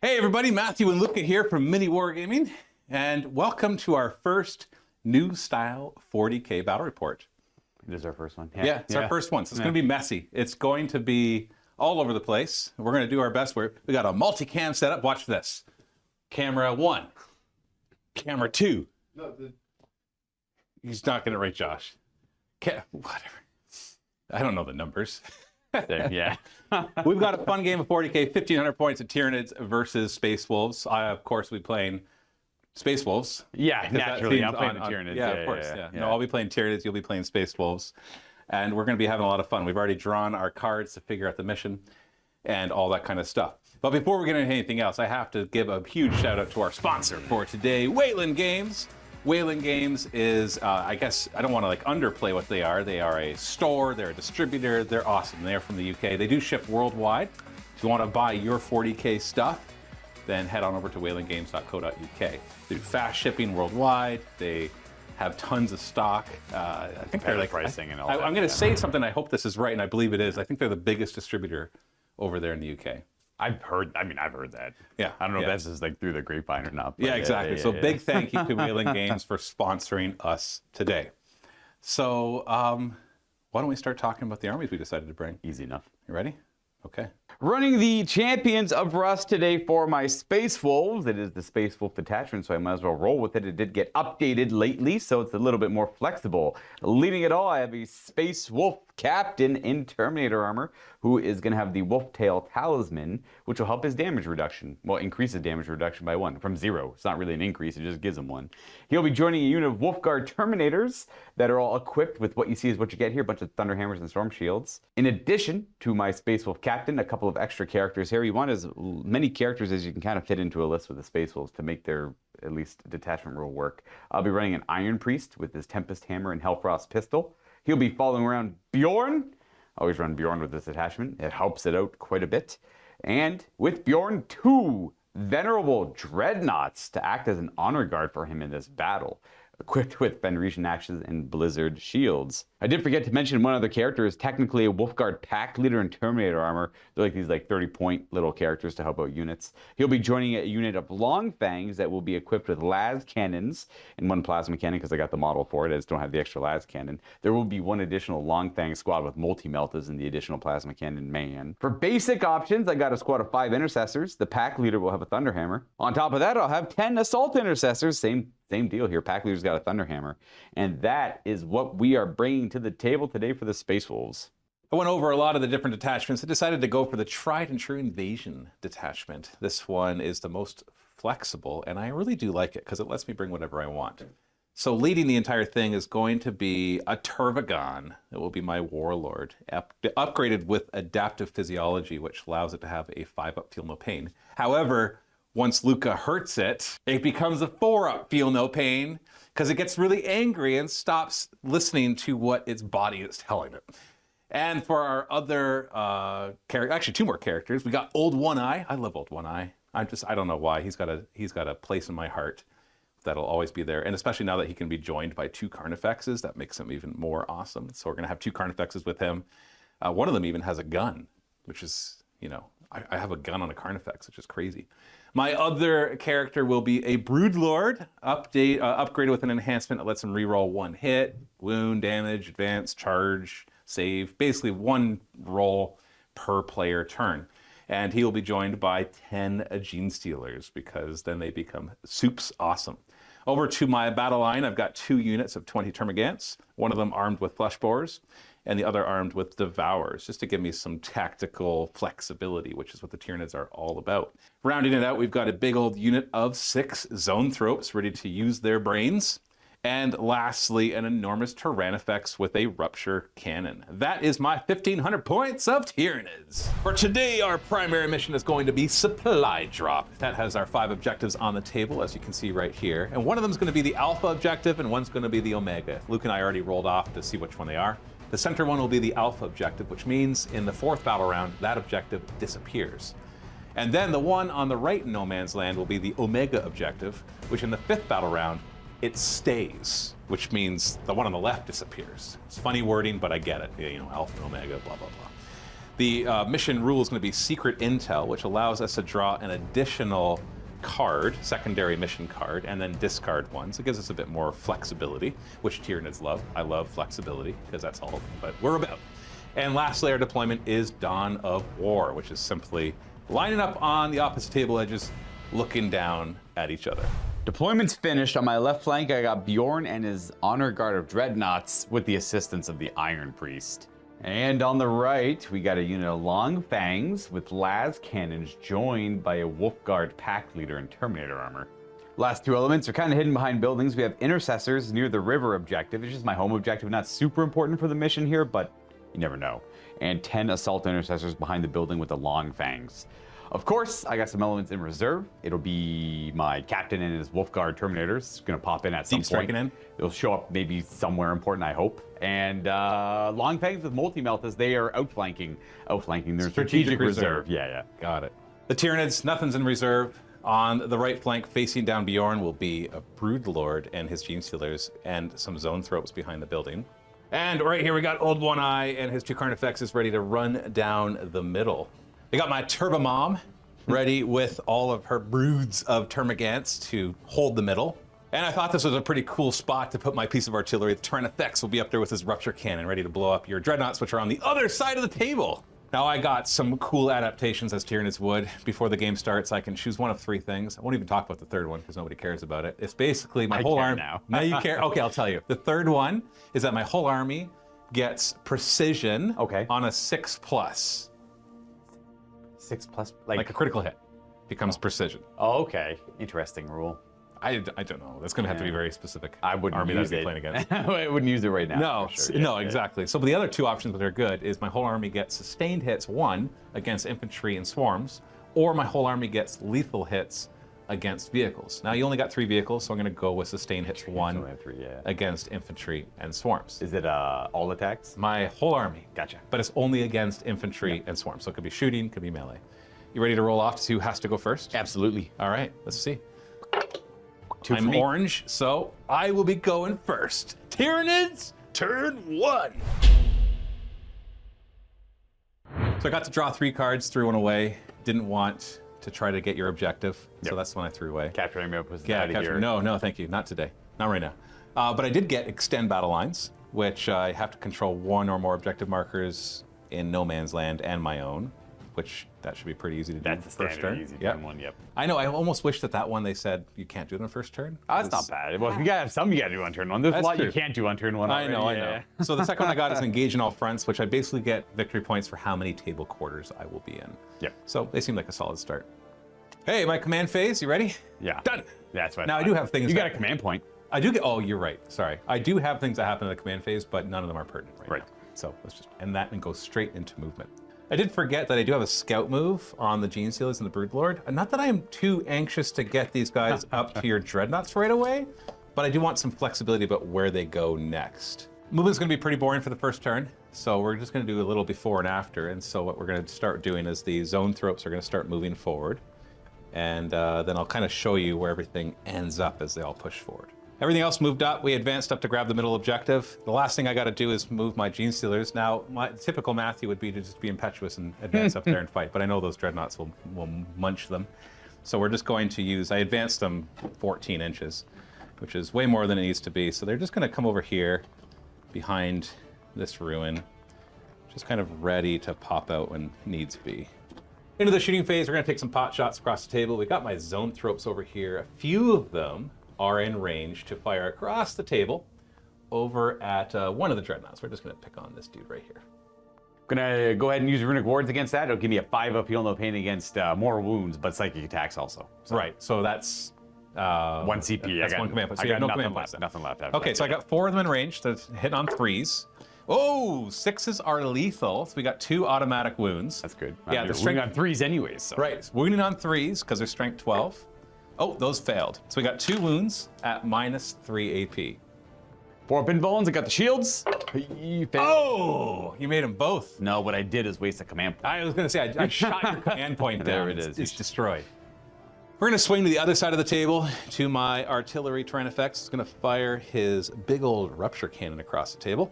Hey everybody, Matthew and Luka here from MiniWarGaming, and welcome to our first new style 40K battle report. It is our first one. Yeah, it's our first one, so it's going to be messy. It's going to be all over the place. We're going to do our best. We got a multicam setup. Watch this. Camera 1. Camera 2. No, he's not getting it right, Josh. Whatever. I don't know the numbers. Yeah. We've got a fun game of 40K, 1,500 points of Tyranids versus Space Wolves. Of course, we playing Space Wolves. Yeah, naturally. I'm playing the Tyranids. Yeah, of course. Yeah. No, I'll be playing Tyranids. You'll be playing Space Wolves. And we're going to be having a lot of fun. We've already drawn our cards to figure out the mission and all that kind of stuff. But before we get into anything else, I have to give a huge shout out to our sponsor for today, Wayland Games. Wayland Games is, I guess, I don't want to like underplay what they are. They are a store, they're a distributor, they're awesome. They're from the UK. They do ship worldwide. If you want to buy your 40K stuff, then head on over to waylandgames.co.uk. They do fast shipping worldwide. They have tons of stock. I think they're like pricing and all I'm going to say something. I hope this is right, and I believe it is. I think they're the biggest distributor over there in the UK. I've heard that. Yeah. I don't know if that's just like through the grapevine or not. Yeah, exactly. So big thank you to Wayland Games for sponsoring us today. So why don't we start talking about the armies we decided to bring? Easy enough. You ready? Okay. Running the Champions of Rust today for my Space Wolves. It is the Space Wolf detachment, so I might as well roll with it. It did get updated lately, so it's a little bit more flexible. Leading it all, I have a Space Wolf Captain in Terminator armor, who is going to have the Wolf Tail Talisman, which will help his damage reduction. Well, increase his damage reduction by 1, from 0. It's not really an increase, it just gives him 1. He'll be joining a unit of Wolfguard Terminators that are all equipped with what you see is what you get here, a bunch of Thunderhammers and Storm Shields. In addition to my Space Wolf Captain, a couple of extra characters here. You want as many characters as you can kind of fit into a list with the Space Wolves to make their, at least, detachment rule work. I'll be running an Iron Priest with his Tempest Hammer and Hellfrost Pistol. He'll be following around Bjorn. Always run Bjorn with this attachment. It helps it out quite a bit. And with Bjorn, 2 Venerable Dreadnoughts to act as an honor guard for him in this battle, equipped with Fenrisian Axes and Blizzard Shields. I did forget to mention one other character is technically a Wolfguard Pack Leader in Terminator armor. They're like these 30-point little characters to help out units. He'll be joining a unit of Long Fangs that will be equipped with las cannons and 1 plasma cannon because I got the model for it. I just don't have the extra las cannon. There will be 1 additional Long Fang squad with multi-meltas and the additional plasma cannon man. For basic options, I got a squad of 5 intercessors. The Pack Leader will have a Thunderhammer. On top of that, I'll have 10 assault intercessors. Same deal here. Pack Leader's got a Thunderhammer. And that is what we are bringing to the table today for the Space Wolves. I went over a lot of the different detachments. I decided to go for the tried and true invasion detachment. This one is the most flexible, and I really do like it because it lets me bring whatever I want. So leading the entire thing is going to be a Turvagon. It will be my warlord, upgraded with adaptive physiology, which allows it to have a 5-up feel no pain. However, once Luka hurts it, it becomes a 4-up feel no pain because it gets really angry and stops listening to what its body is telling it. And for our other character, actually 2 more characters, we got Old One Eye. I love Old One Eye. I don't know why. He's got a place in my heart that'll always be there. And especially now that he can be joined by 2 Carnifexes, that makes him even more awesome. So we're gonna have 2 Carnifexes with him. One of them even has a gun, which is, you know, I have a gun on a Carnifex, which is crazy. My other character will be a Broodlord, upgraded with an enhancement that lets him reroll 1 hit, wound, damage, advance, charge, save, basically 1 roll per player turn. And he will be joined by 10 Gene Stealers because then they become soups awesome. Over to my battle line, I've got 2 units of 20 Termagants, one of them armed with Flesh Borers, and the other armed with Devours, just to give me some tactical flexibility, which is what the Tyranids are all about. Rounding it out, we've got a big old unit of 6 Zoanthropes ready to use their brains. And lastly, an enormous Tyrannifex with a Rupture Cannon. That is my 1,500 points of Tyranids. For today, our primary mission is going to be Supply Drop. That has our 5 objectives on the table, as you can see right here. And one of them is going to be the Alpha objective, and one's going to be the Omega. Luke and I already rolled off to see which one they are. The center one will be the Alpha objective, which means in the 4th battle round, that objective disappears. And then the one on the right in No Man's Land will be the Omega objective, which in the 5th battle round, it stays, which means the one on the left disappears. It's funny wording, but I get it. You know, Alpha and Omega, blah, blah, blah. The mission rule is going to be secret intel, which allows us to draw an additional card, secondary mission card, and then discard one. So it gives us a bit more flexibility, which Tyranids love. I love flexibility because that's all but we're about. And last layer deployment is Dawn of War, which is simply lining up on the opposite table edges, looking down at each other. Deployment's finished. On my left flank, I got Bjorn and his honor guard of dreadnoughts with the assistance of the Iron Priest. And on the right, we got a unit of Long Fangs with las cannons joined by a Wolf Guard pack leader in Terminator armor. Last two elements are kind of hidden behind buildings. We have intercessors near the river objective. It's just my home objective, not super important for the mission here, but you never know. And 10 assault intercessors behind the building with the Long Fangs. Of course, I got some elements in reserve. It'll be my captain and his Wolfguard Terminators. It's gonna pop in at some point. Striking in. It'll show up maybe somewhere important, I hope. And Long Fangs with multi-melt as they are outflanking their strategic reserve. Yeah. Got it. The Tyranids, nothing's in reserve. On the right flank, facing down Bjorn, will be a Broodlord and his Genestealers and some Zone Thropes behind the building. And right here we got Old One Eye and his two Carnifexes ready to run down the middle. I got my Turbomom ready with all of her broods of Termagants to hold the middle. And I thought this was a pretty cool spot to put my piece of artillery. The Tyranifex will be up there with his Rupture Cannon ready to blow up your Dreadnoughts, which are on the other side of the table. Now I got some cool adaptations as Tyranids would. Before the game starts, I can choose one of three things. I won't even talk about the third one because nobody cares about it. It's basically my whole army. Now you care? Okay, I'll tell you. The third one is that my whole army gets precision on a 6+. 6+, like a critical hit becomes precision. Oh, okay. Interesting rule. I don't know. That's going to have to be very specific. I wouldn't army use that I'd it. be playing against. I wouldn't use it right now. No, sure. no, exactly. So the other two options that are good is my whole army gets sustained hits 1 against infantry and swarms, or my whole army gets lethal hits against vehicles. Now you only got 3 vehicles, so I'm going to go with sustained hits 1 against infantry and swarms. Is it all attacks? My whole army. Gotcha. But it's only against infantry and swarms. So it could be shooting, could be melee. You ready to roll off to see who has to go first? Absolutely. All right, let's see. Two I'm orange, so I will be going first. Tyranids, turn 1. So I got to draw 3 cards, threw one away. Didn't want to try to get your objective, so that's the one I threw away. Capturing me up was No, thank you, not today, not right now. But I did get extend battle lines, which I have to control 1 or more objective markers in no man's land and my own, which that should be pretty easy to do. That's the first standard turn. easy turn one. Yep. I know. I almost wish that one they said you can't do it on first turn. Oh, that's not bad. Well, you gotta have some you gotta do on turn 1. There's a lot you can't do on turn 1. I know. So the second one I got is engage in all fronts, which I basically get victory points for how many table quarters I will be in. Yep. So they seem like a solid start. Hey, my command phase. You ready? Yeah. Done. That's right. Now I do have things. You got a command point. I do get. Oh, you're right. Sorry. I do have things that happen in the command phase, but none of them are pertinent right now. So let's just end that and go straight into movement. I did forget that I do have a scout move on the Genestealers and the Broodlord. Not that I am too anxious to get these guys up to your Dreadnoughts right away, but I do want some flexibility about where they go next. Movement's going to be pretty boring for the first turn, so we're just going to do a little before and after. And so what we're going to start doing is the Zone Thropes are going to start moving forward, and then I'll kind of show you where everything ends up as they all push forward. Everything else moved up. We advanced up to grab the middle objective. The last thing I got to do is move my Genestealers. Now, my typical Matthew would be to just be impetuous and advance up there and fight, but I know those Dreadnoughts will munch them. So we're just going to use, I advanced them 14 inches, which is way more than it needs to be. So they're just going to come over here behind this ruin, just kind of ready to pop out when needs be. Into the shooting phase, we're going to take some pot shots across the table. We've got my Zone Thropes over here. A few of them are in range to fire across the table over at one of the Dreadnoughts. We're just going to pick on this dude right here. I'm going to go ahead and use Runic Wards against that. It'll give me a 5 up heal, no pain against more wounds, but psychic attacks also. So. Right, so that's... 1 CP. That's 1 command point. So you have no command points. Nothing left. Okay, so I got 4 of them in range to hit on 3s. Oh, 6s are lethal. So we got 2 automatic wounds. That's good. Yeah, they're strength on 3s anyways. So. Right, wounding on 3s because they're strength 12. Oh, those failed. So we got 2 wounds at -3 AP. 4 pin bones. I got the shields. Oh, you made them both. No, what I did is waste a command point. I was going to say, I shot your command point down. There it is. It's destroyed. We're going to swing to the other side of the table to my artillery Tyranifex. It's going to fire his big old Rupture Cannon across the table.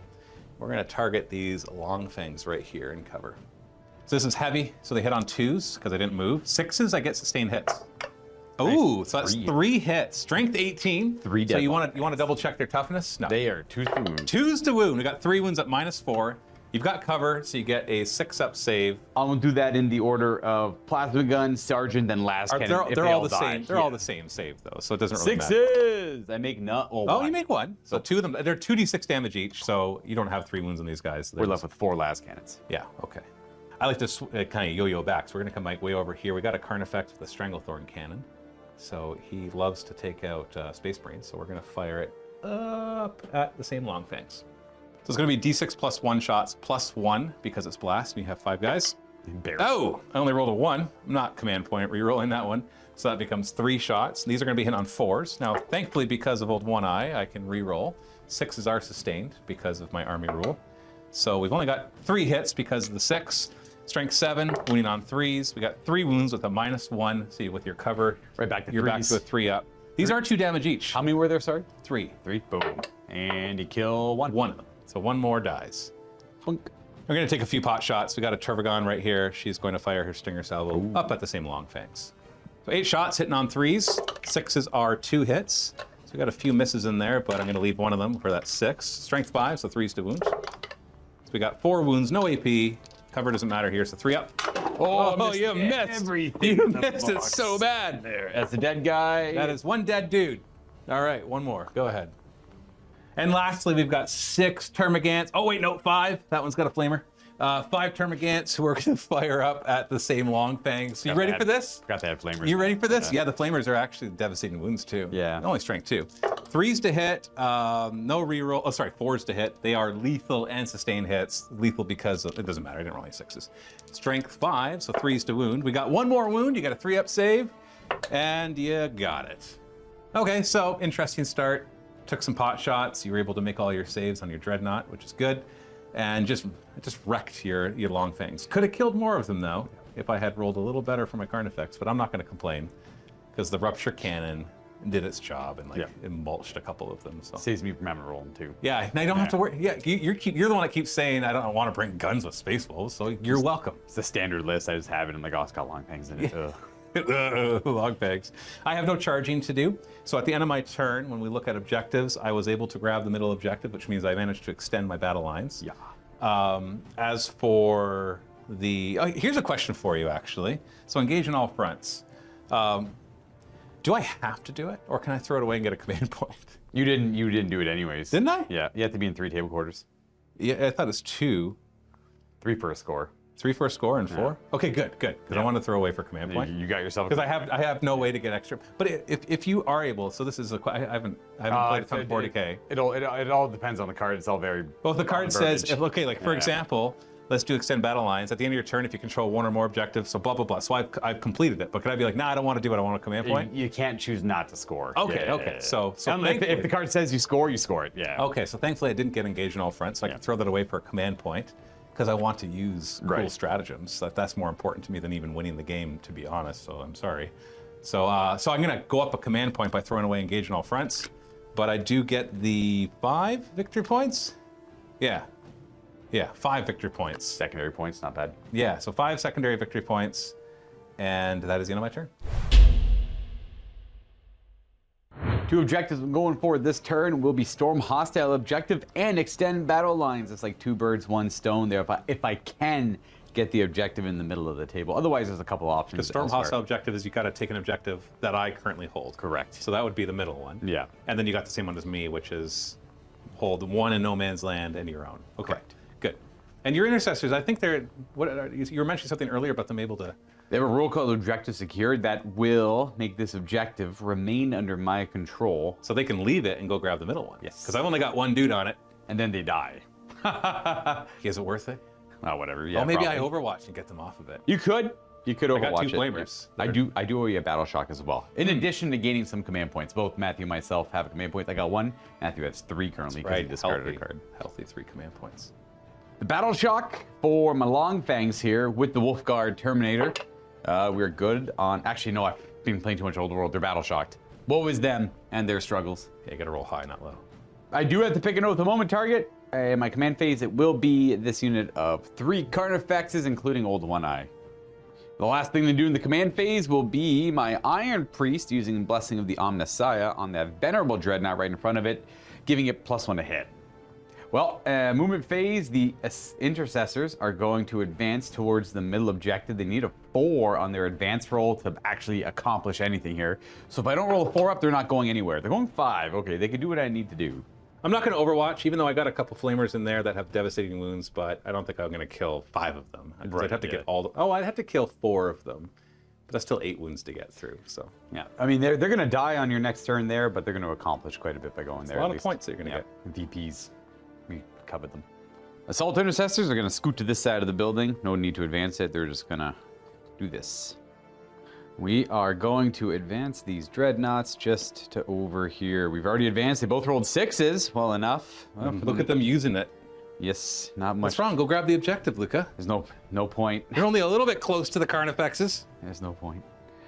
We're going to target these Long Fangs right here and cover. So this is heavy, so they hit on 2s because I didn't move. 6s, I get sustained hits. Oh, so that's 3 hits. Strength 18. 3 So dead you want to double check their toughness? No. They are 2 to wound. 2s to wound. We got 3 wounds at -4. You've got cover, so you get a 6-up save. I'll do that in the order of plasma gun, sergeant, then last cannon. They're all the same. They're all the same save though, so it doesn't really matter. 6s. I make none. Oh, you make 1. So 2 of them. They're 2d6 damage each, so you don't have 3 wounds on these guys. We're left with 4 las cannons. Yeah. Okay. I like to kind of yo-yo back, so we're gonna come like way over here. We got a Carnifex with a Stranglethorn cannon, so he loves to take out Space Brains. So we're gonna fire it up at the same long fangs. So it's gonna be d6 plus 1 shots plus 1 because it's blast. And you have 5 guys. Oh, I only rolled a 1. I'm not command point re-rolling that one, so that becomes 3 shots. These are gonna be hit on 4s. Now, thankfully, because of old One Eye, I can re-roll. 6s are sustained because of my army rule. So we've only got 3 hits because of the 6. Strength 7, wounding on 3s. We got 3 wounds with a -1. So with your cover, right back to you're 3s. back to a 3-up. These are 2 damage each. How many were there, sorry? 3. 3. Boom. And you kill 1. 1 of them. So 1 more dies. Bunk. We're going to take a few pot shots. We got a Turvagon right here. She's going to fire her Stinger Salvo up at the same long fangs. So 8 shots hitting on 3s. 6s are 2 hits. So we got a few misses in there, but I'm going to leave one of them for that 6. Strength 5, so 3s to wound. So we got 4 wounds, no AP. Cover doesn't matter here, so 3 up. Oh, you missed Everything. You missed it so bad. There, that's a dead guy. That is 1 dead dude. All right, 1 more. Go ahead. And lastly, we've got 6 Termagants. Oh, wait, no, 5. That one's got a flamer. 5 Termagants who are going to fire up at the same long fangs. So you ready for this? Forgot to have flamers. You ready for this? Yeah, the flamers are actually devastating wounds too. Yeah. Only strength 2. 3s to hit, no reroll. Oh, sorry, 4s to hit. They are lethal and sustained hits. Lethal because of, it doesn't matter. I didn't roll any 6s. Strength 5, so 3s to wound. We got 1 more wound. You got a 3-up save, and you got it. Okay, so interesting start. Took some pot shots. You were able to make all your saves on your Dreadnought, which is good. And just wrecked your long fangs. Could have killed more of them though, if I had rolled a little better for my Carnifex, but I'm not going to complain because the Rupture Cannon did its job and it mulched a couple of them. So saves me from having to roll them too. Yeah, now you don't have to worry. Yeah, you're the one that keeps saying I don't want to bring guns with Space Wolves, so you're welcome. It's a standard list. I just have it. I'm like, oh, it's got long fangs in it. Yeah. Long fangs. I have no charging to do. So at the end of my turn, when we look at objectives, I was able to grab the middle objective, which means I managed to extend my battle lines. Yeah. As for the, here's a question for you actually. So engage in all fronts. Do I have to do it, or can I throw it away and get a command point? You didn't do it anyways. Didn't I? Yeah. You have to be in 3 table quarters. Yeah, I thought it was 2. 3 for a score. 3 for a score and 4? Yeah. Okay, good. Because I want to throw away for command point. You got yourself. Because I have no way to get extra. But if you are able, so this is I haven't played a ton of 40K. It all depends on the card. It's all very. Well, if the card says for example, let's do extend battle lines. At the end of your turn, if you control 1 or more objectives, so blah blah blah. So I've completed it. But could I be like, nah, I don't want to do it. I want a command point. You can't choose not to score. Okay, okay. So if the card says you score it. Yeah. Okay, so thankfully I didn't get engaged in all fronts, so I can throw that away for a command point. Because I want to use cool stratagems. That's more important to me than even winning the game, to be honest. So I'm sorry. So so I'm gonna go up a command point by throwing away engage in all fronts. But I do get the 5 victory points. Yeah, 5 victory points. Secondary points, not bad. Yeah, so 5 secondary victory points, and that is the end of my turn. 2 objectives going forward this turn will be storm hostile objective and extend battle lines. It's like 2 birds, 1 stone there. If I can get the objective in the middle of the table. Otherwise, there's a couple options. The storm hostile objective is you got to take an objective that I currently hold. Correct. So that would be the middle one. Yeah. And then you got the same one as me, which is hold 1 in no man's land and your own. Okay. Correct. Good. And your intercessors, I think they're. You were mentioning something earlier about them able to. They have a rule called objective secured that will make this objective remain under my control. So they can leave it and go grab the middle one. Yes. Because I've only got 1 dude on it. And then they die. Is it worth it? Oh, whatever. Yeah. Oh, maybe probably. I Overwatch and get them off of it. You could Overwatch I got 2 it. flamers. Yeah. I do owe you a battle shock as well. In addition to gaining some command points, both Matthew and myself have a command point. I got 1. Matthew has 3 currently because he discarded a card. Healthy 3 command points. The battle shock for my long fangs here with the Wolfguard Terminator. We're good on. Actually, no, I've been playing too much Old World. They're battle shocked. Woe is them and their struggles. Yeah, you got to roll high, not low. I do have to pick an Oath of Moment target. In my command phase, it will be this unit of 3 Carnifexes, including Old One Eye. The last thing to do in the command phase will be my Iron Priest using Blessing of the Omnissiah on that Venerable Dreadnought right in front of it, giving it +1 to hit. Well, movement phase, the Intercessors are going to advance towards the middle objective. They need a 4 on their advance roll to actually accomplish anything here. So if I don't roll a 4 up, they're not going anywhere. They're going 5. Okay, they can do what I need to do. I'm not going to Overwatch, even though I got a couple Flamers in there that have devastating wounds, but I don't think I'm going to kill 5 of them. Right, I'd have to get all the... Oh, I'd have to kill 4 of them. But that's still 8 wounds to get through, so... Yeah, I mean, they're going to die on your next turn there, but they're going to accomplish quite a bit by going there. A lot of points that you're going to get. VPs. We covered them. Assault Intercessors are going to scoot to this side of the building. No need to advance it. They're just going to do this. We are going to advance these Dreadnoughts just to over here. We've already advanced. They both rolled 6s. Well enough. Look at them using it. Yes, not much. What's wrong? Go grab the objective, Luka. There's no point. You're only a little bit close to the Carnifexes. There's no point.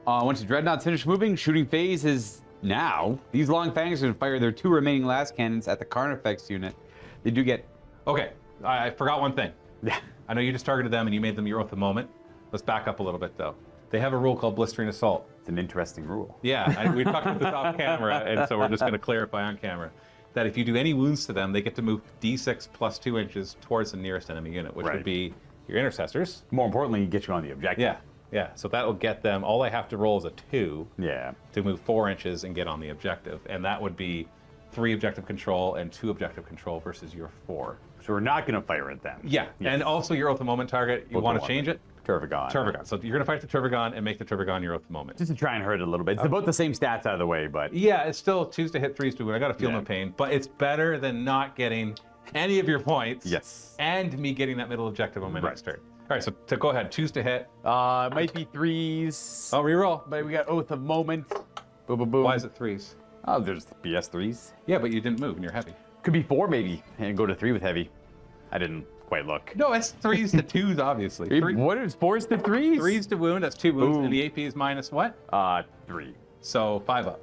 Once the Dreadnoughts finish moving, shooting phase is now. These Long Fangs are going to fire their 2 remaining last cannons at the Carnifex unit. They do get... Okay, I forgot one thing. Yeah. I know you just targeted them and you made them your Oath of Moment. Let's back up a little bit, though. They have a rule called Blistering Assault. It's an interesting rule. Yeah, we talked about this off camera, and so we're just going to clarify on camera that if you do any wounds to them, they get to move d6 plus 2 inches towards the nearest enemy unit, which would be your Intercessors. More importantly, get you on the objective. Yeah, yeah. So that will get them. All they have to roll is a 2 to move 4 inches and get on the objective, and that would be 3 objective control and 2 objective control versus your 4. So we're not going to fire at them. Yeah, and also your Oath of Moment target, you want to change it? Turvagon. Turvagon. So you're going to fight the Turvagon and make the Turvagon your Oath of Moment. Just to try and hurt it a little bit. It's about the same stats out of the way, but... Yeah, it's still 2s to hit, 3s to wound. I got to feel no pain, but it's better than not getting any of your points. Yes. And me getting that middle objective on my next turn. All right, so to go ahead, 2s to hit. It might be 3s. Oh, reroll. But we got Oath of Moment. Boom, boom, boom. Why is it 3s? Oh, there's BS 3s. Yeah, but you didn't move and you're heavy. Could be 4 maybe, and go to 3 with heavy. I didn't quite look. No, it's 3s to 2s, obviously. What is 4s to 3s? 3s to wound, that's 2 wounds, and the AP is minus what? 3. So 5 up.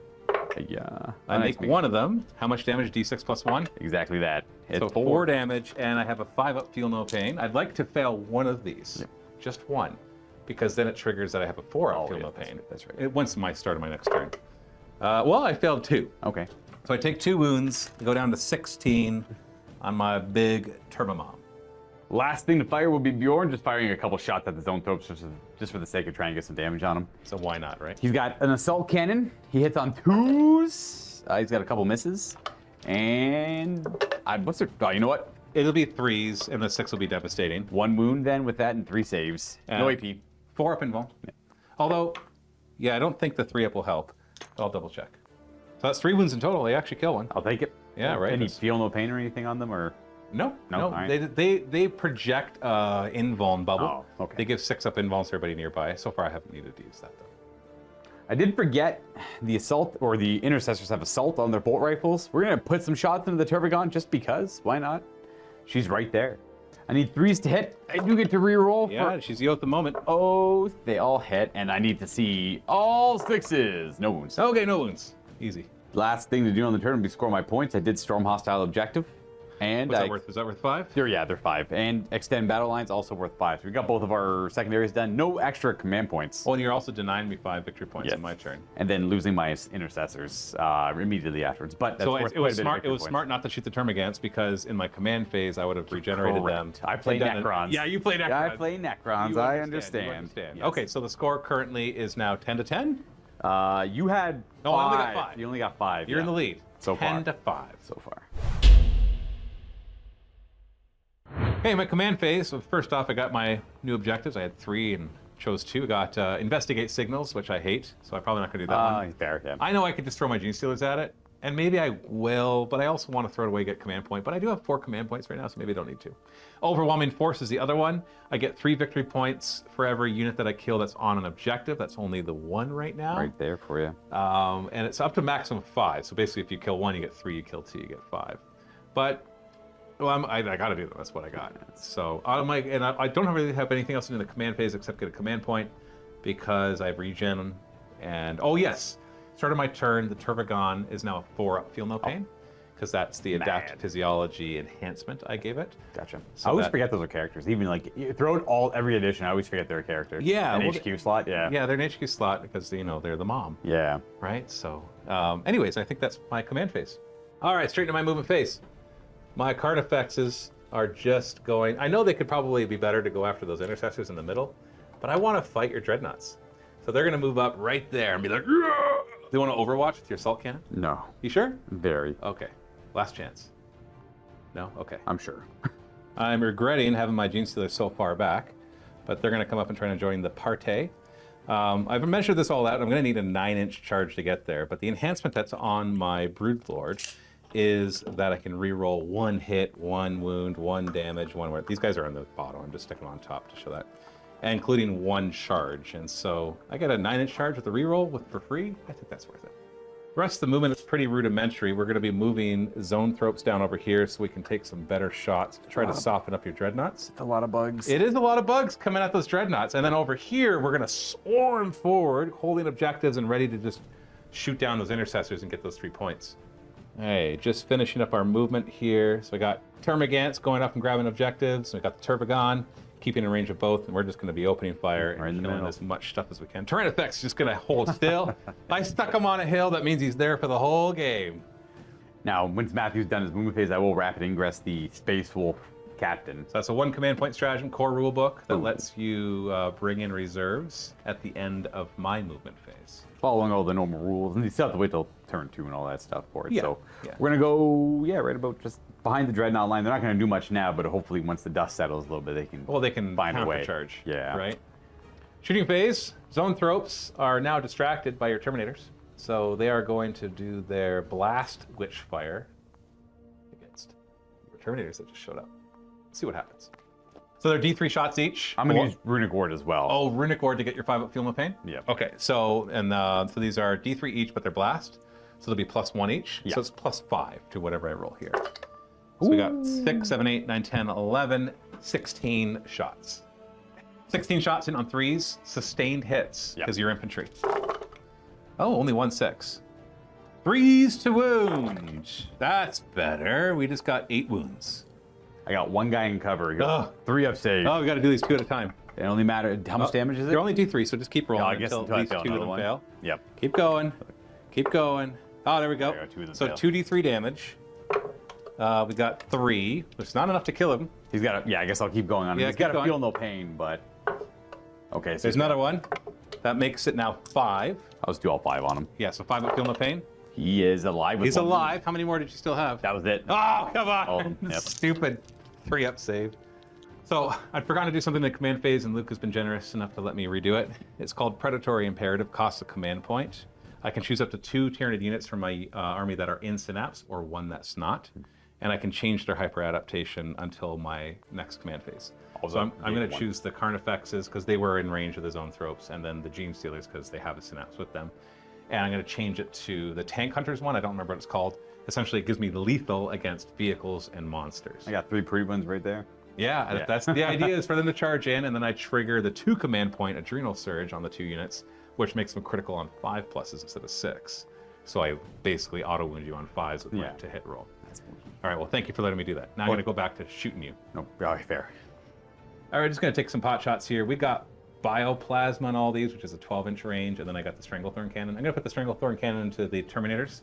Yeah. I make one of them. How much damage? D6 plus 1? Exactly that. It's so 4 damage, and I have a 5 up, feel no pain. I'd like to fail one of these. Yep. Just one. Because then it triggers that I have a 4 up, feel no pain. That's right. Once my start of my next turn. Well, I failed 2. Okay. So I take 2 wounds, go down to 16 on my big Turbomom. Last thing to fire will be Bjorn, just firing a couple shots at the zone throats just for the sake of trying to get some damage on him. So why not, right? He's got an assault cannon. He hits on 2s. He's got a couple misses. And what's their... Oh, you know what? It'll be 3s, and the 6 will be devastating. 1 wound then with that and 3 saves. No AP. 4 up invul. Yeah. Although, yeah, I don't think the 3 up will help. I'll double check. So that's 3 wounds in total. They actually kill one. I'll take it. Yeah, right. Any feel no pain or anything on them, or? No. Right. They project invuln bubble. Oh, okay. They give 6 up invulns to everybody nearby. So far, I haven't needed to use that though. I did forget the assault, or the Intercessors have assault on their bolt rifles. We're gonna put some shots into the Turvagon just because. Why not? She's right there. I need 3s to hit. I do get to reroll. Yeah, she's the Oath of the Moment. Oh, they all hit, and I need to see all 6s. No wounds. Okay, no wounds. Easy. Last thing to do on the turn will be score my points. I did storm hostile objective. And What's that worth? Is that worth 5? They're 5. And extend battle lines, also worth 5. So we got both of our secondaries done. No extra command points. Oh, and you're also denying me 5 victory points on my turn. And then losing my Intercessors immediately afterwards. But that's so it was smart. It was smart not to shoot the Termagants because in my command phase I would have regenerated them. I play Necrons. Yeah, you play Necrons. Yeah, I play Necrons. I understand. Yes. Okay, so the score currently is now 10 to 10. You had 5. I only got 5. You only got 5. You're in the lead. So far. 10 to 5 so far. Okay, my command phase. So first off, I got my new objectives. I had 3 and chose 2. I got investigate signals, which I hate, so I'm probably not going to do that one. Fair, yeah. I know I could just throw my Gene Stealers at it, and maybe I will, but I also want to throw it away, get command point. But I do have 4 command points right now, so maybe I don't need to. Overwhelming Force is the other one. I get 3 victory points for every unit that I kill that's on an objective. That's only the 1 right now. Right there for you. And it's up to maximum 5. So basically, if you kill 1, you get 3. You kill 2, you get 5. But well, I got to do that. That's what I got. So I don't really have anything else in the command phase except get a command point because I have regen. And oh yes, start of my turn, the Turvagon is now a 4 up, feel no pain. because that's the adaptive physiology enhancement I gave it. Gotcha. So I always that- forget those are characters. Even like throughout every edition, I always forget they're a character. Yeah, An well, HQ slot. Yeah. Yeah, they're an HQ slot because, you know, they're the mom, Yeah. right? So, anyways, I think that's my command phase. All right, straight into my movement phase. My card effects are just going. I know they could probably be better to go after those intercessors in the middle, but I want to fight your dreadnoughts. So they're going to move up right there and be like, "Yeah!" Do you want to overwatch with your assault cannon? No. You sure? Very. Okay. Last chance. No? Okay. I'm sure. I'm regretting having my Gene Stealers so far back, but they're going to come up and try to join the party. I've measured this all out. I'm going to need a 9-inch charge to get there, but the enhancement that's on my Broodlord is that I can reroll 1 hit, 1 wound, 1 damage, 1 wound. These guys are on the bottom. I'm just sticking them on top to show that, including 1 charge. And so I get a 9-inch charge with the reroll for free. I think that's worth it. The rest of the movement is pretty rudimentary. We're going to be moving Zoanthropes down over here so we can take some better shots to try to soften up your dreadnoughts. It's a lot of bugs. It is a lot of bugs coming at those dreadnoughts. And then over here, we're going to swarm forward, holding objectives and ready to just shoot down those intercessors and get those 3 points. Hey, just finishing up our movement here. So we got Termagants going up and grabbing objectives. We got the Turbogon keeping in range of both, and we're just going to be opening fire and killing as much stuff as we can. Tyranids just going to hold still. I stuck him on a hill. That means he's there for the whole game. Now, once Matthew's done his movement phase, I will rapid ingress the Space Wolf Captain. So that's a 1 command point stratagem core rulebook that lets you bring in reserves at the end of my movement phase. Following all the normal rules, and you still have to wait till turn 2 and all that stuff for it. Yeah, So yeah. we're gonna go, right about just behind the Dreadnought line. They're not gonna do much now, but hopefully once the dust settles a little bit, they can. Well, they can find a way. countercharge. Yeah. Right. Shooting phase. Zoanthropes are now distracted by your Terminators, so they are going to do their blast witchfire against your Terminators that just showed up. See what happens. So they're D3 shots each. I'm gonna use Runic Ward as well. Oh, Runic Ward to get your 5-up Feel No Pain? Yeah. Okay, so so these are D3 each, but they're blast. So they'll be +1 each. Yeah. So it's +5 to whatever I roll here. So we got 6, 7, 8, 9, 10, 11, 16 shots. 16 shots in on 3s, sustained hits, because you're infantry. Oh, only 1 6. 3s to wound. That's better. We just got 8 wounds. I got 1 guy in cover. You Ugh. got 3 up save. Oh, we got to do these 2 at a time. It only matters how much damage is it? They're only D3, so just keep rolling I guess until at least 2 of another them one. fail. Yep. Keep going. Keep going. Oh, there we go. There you go, 2 of them So fail. 2d3 damage. We got 3, which is not enough to kill him. He's got a, I guess I'll keep going on. Yeah, He's keep got to going. feel no pain, but okay. So There's another one. That makes it now 5. I'll just do all 5 on him. Yeah, so 5 up Feel No Pain. He is alive. With He's 1 wound. alive. How many more did you still have? That was it. Oh, come on. All of them, yep. Stupid 3-up save. So I'd forgotten to do something in the command phase, and Luke has been generous enough to let me redo it. It's called Predatory Imperative, costs a command point. I can choose up to 2 Tyranid units from my army that are in Synapse, or 1 that's not. And I can change their hyper adaptation until my next command phase. So I'm going to choose the Carnifexes because they were in range of the Zoanthropes, and then the Gene Stealers because they have a Synapse with them. And I'm going to change it to the Tank Hunters one. I don't remember what it's called. Essentially, it gives me lethal against vehicles and monsters. I got 3 pretty ones right there. Yeah, that's the idea, is for them to charge in, and then I trigger the 2 command point Adrenal Surge on the 2 units, which makes them critical on 5 pluses instead of 6. So I basically auto wound you on 5s with my to hit roll. All right, well, thank you for letting me do that. Now I'm going to go back to shooting you. No, fair. All right, just going to take some pot shots here. We got Bioplasma on all these, which is a 12-inch range, and then I got the Stranglethorn Cannon. I'm going to put the Stranglethorn Cannon into the Terminators,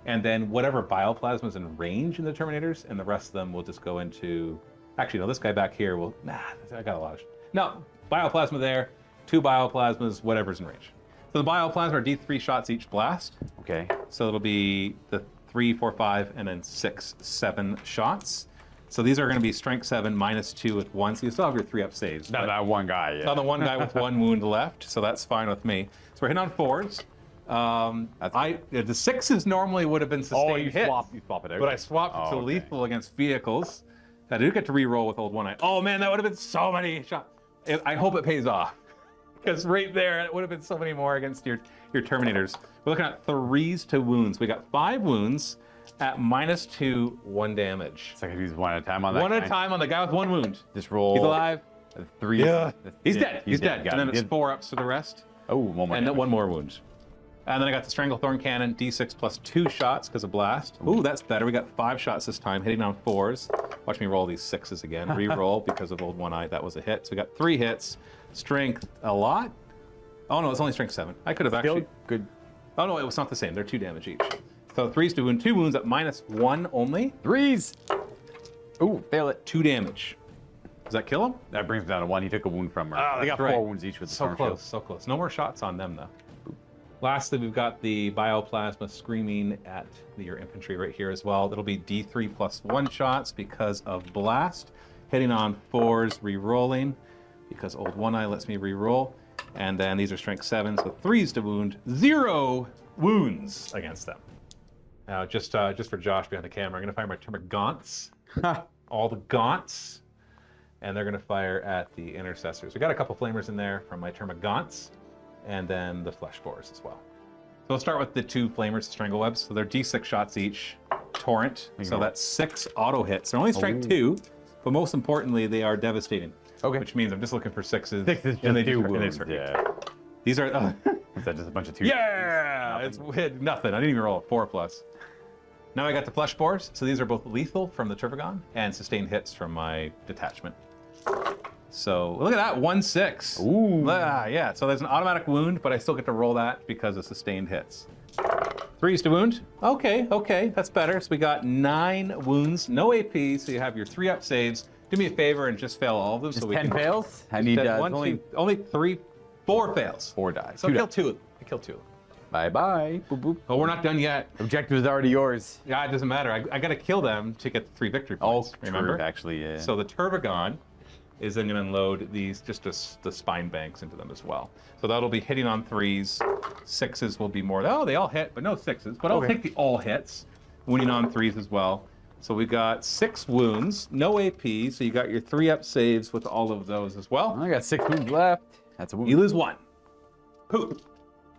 and then whatever Bioplasma is in range in the Terminators, and the rest of them will just go into... Actually, no, this guy back here will... Nah, I got a lot of... No, Bioplasma there, 2 Bioplasmas, whatever's in range. So the Bioplasma are D3 shots each blast. Okay. So it'll be the 3, 4, 5, and then 6, 7 shots. So these are going to be Strength 7, -2 with 1. So you still have your 3-up saves. Not that 1 guy, It's on the 1 guy with 1 wound left, so that's fine with me. So we're hitting on 4s. The 6s normally would have been sustained hits. You swap it out. But I swapped it to lethal against vehicles. I do get to re-roll with old 1-eye. Oh man, that would have been so many shots. I hope it pays off. Because right there, it would have been so many more against your Terminators. We're looking at 3s to wounds. We got 5 wounds at -2, 1 damage. So I can use 1 at a time on that 1 at guy. a time on the guy with 1 wound. Just roll. He's alive. 3. Yeah. He's dead. He's dead. Got And then it. it's 4 ups to the rest. Oh, 1 more. And then damage. 1 more wound. And then I got the Stranglethorn Cannon, D6 plus 2 shots because of blast. Ooh, that's better. We got 5 shots this time, hitting on 4s. Watch me roll these 6s again. Re-roll because of old one eye. That was a hit. So we got 3 hits. Strength a lot. Oh no, it's only strength 7. I could have actually. Good. Oh no, it was not the same. They're 2 damage each. So 3s to wound, 2 wounds at -1 only. 3s. Ooh, fail it. 2 damage. Does that kill him? That brings him down to 1. He took a wound from her. Oh, they got that's right. 4 wounds each with the So storm close, shield. so close. No more shots on them though. Lastly, we've got the Bioplasma screaming at your infantry right here as well. That'll be D3 plus 1 shots because of blast. Hitting on 4s, re-rolling because old one eye lets me re-roll. And then these are strength 7s with 3s to wound. 0 wounds against them. Now, just for Josh behind the camera, I'm going to fire my Termagaunts. All the Gaunts. And they're going to fire at the Intercessors. We got a couple flamers in there from my Termagaunts. And then the flesh boars as well. So we'll start with the 2 flamers, strangle webs. So they're D6 shots each. Torrent. So that's 6 auto hits. They're only strength 2, but most importantly, they are devastating. Okay. Which means I'm just looking for 6s. 6 is just and they 2 and they wounds. hurt. Yeah. These are Is that just a bunch of 2? yeah. It's nothing. I didn't even roll a 4+. Now I got the flesh boars. So these are both lethal from the Turvagon and sustained hits from my detachment. So look at that, 1/6. Ooh. Yeah, so there's an automatic wound, but I still get to roll that because of sustained hits. 3s to wound. Okay, that's better. So we got 9 wounds, no AP, so you have your 3-up saves. Do me a favor and just fail all of them. Just so we 10 can, fails? I need only 4 fails. 4 dies. So I killed 2 of them. I killed 2 of them. Bye-bye. Boop, boop. Oh, we're not done yet. Objective is already yours. Yeah, it doesn't matter. I got to kill them to get the 3 victory points. Remember? True, actually, yeah. So the Turvagon is then going to unload these, just the spine banks into them as well. So that'll be hitting on 3s. 6s will be more. Oh, they all hit, but no 6s. But I'll take the all hits. Wounding on 3s as well. So we got 6 wounds, no AP. So you got your 3-up saves with all of those as well. I got 6 wounds left. That's a wound. You lose 1. Poop.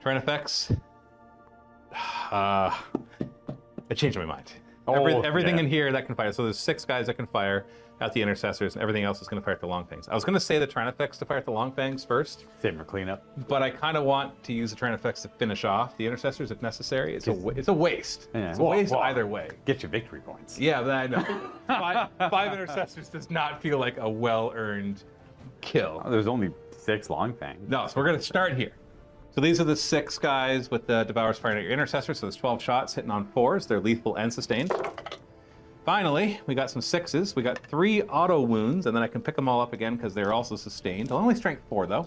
Train effects. I changed my mind. Everything in here that can fire. So there's 6 guys that can fire at the Intercessors, and everything else is going to fire at the Longfangs. I was going to say the Trinifex to fire at the Longfangs first. Save for cleanup. But I kind of want to use the Trinifex to finish off the Intercessors if necessary. It's a waste. Yeah. It's a waste either way. Get your victory points. Yeah, but I know. 5 Intercessors does not feel like a well-earned kill. Oh, there's only 6 Longfangs. No, so we're going to start here. So these are the 6 guys with the Devourers firing at your Intercessors. So there's 12 shots hitting on 4s. They're lethal and sustained. Finally, we got some 6s. We got 3 auto wounds, and then I can pick them all up again because they're also sustained. I'll only strength 4 though.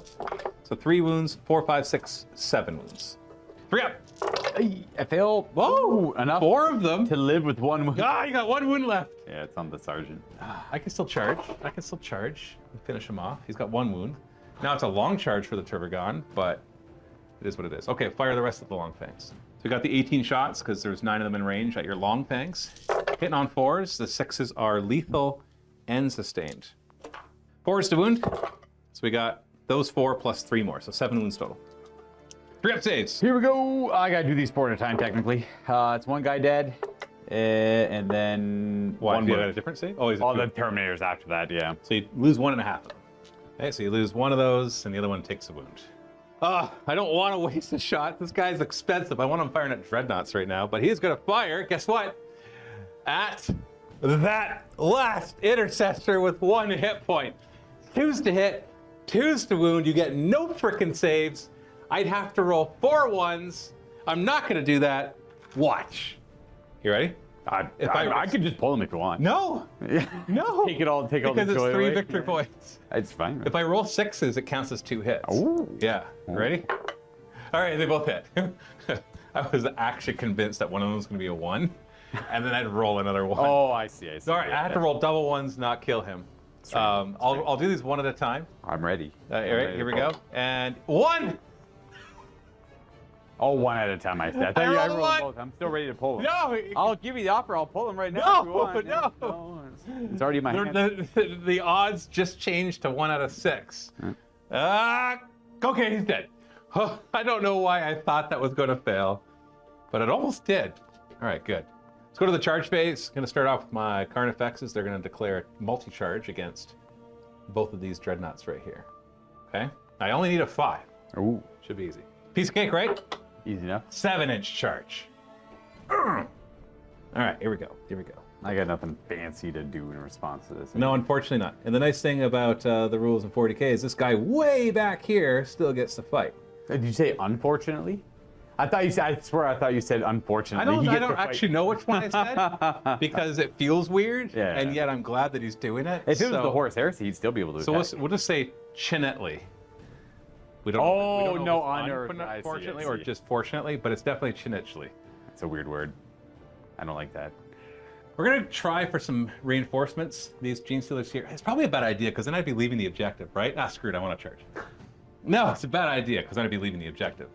So 3 wounds, 4, 5, 6, 7 wounds. 3 up. I failed. Whoa! Enough 4 of them. to live with 1 wound. Ah, you got 1 wound left. Yeah, it's on the sergeant. I can still charge. And finish him off. He's got 1 wound. Now it's a long charge for the Turvagon, but it is what it is. Okay, fire the rest of the Longfangs. So we got the 18 shots because there's 9 of them in range at your Longfangs. Hitting on 4s, the 6s are lethal and sustained. 4s to wound. So we got those 4 plus 3 more, so 7 wounds total. 3-up saves. Here we go. I gotta do these 4 at a time, technically. It's 1 guy dead, and then Why? 1 Do you wound. have a different save? Oh, he's All the Terminators after that, yeah. So you lose 1.5 of them. Okay, so you lose 1 of those, and the other one takes a wound. I don't want to waste a shot. This guy's expensive. I want him firing at Dreadnoughts right now, but he's going to fire, guess what? At that last Intercessor with 1 hit point. 2s to hit, 2s to wound. You get no frickin' saves. I'd have to roll 4 1s. I'm not going to do that. Watch. You ready? I could just pull them if you want. No. No. Take all the because joy it's 3 away. victory points. It's fine. If I roll 6s, it counts as 2 hits. Ooh. Yeah. Ready? All right, they both hit. I was actually convinced that one of them was going to be a 1, and then I'd roll another 1. Oh, I see. All right, I have to roll double 1s, not kill him. I'll do these 1 at a time. I'm ready. All right, here we go. And 1! Oh, 1 at a time, I said. I thought I you rolled rolled one. both. I'm still ready to pull them. No! I'll give you the offer. I'll pull them right now. No, if you want. no. It's already in my hand. The odds just changed to 1 out of 6. Okay, he's dead. I don't know why I thought that was going to fail, but it almost did. All right, good. Let's go to the charge phase. Going to start off with my Carnifexes. They're going to declare multi-charge against both of these Dreadnoughts right here. Okay? I only need a 5. Ooh. Should be easy. Piece of cake, right? Easy enough. 7-inch charge. All right, here we go. Here we go. I got nothing fancy to do in response to this. No, unfortunately not. And the nice thing about the rules in 40K is this guy way back here still gets to fight. Did you say unfortunately? I swear I thought you said unfortunately. I don't actually know which one I said because it feels weird, Yeah. and yet I'm glad that he's doing it. If it was the horse heresy, he'd still be able to So attack. we'll just say chinetly. We don't. Oh, we don't know no if it's honor. I see, unfortunately, I or see. just fortunately, but it's definitely chinitchly. That's a weird word. I don't like that. We're gonna try for some reinforcements. These gene stealers here. It's probably a bad idea because then I'd be leaving the objective, right? Ah, screw it. I want to charge. No, it's a bad idea because then I'd be leaving the objective.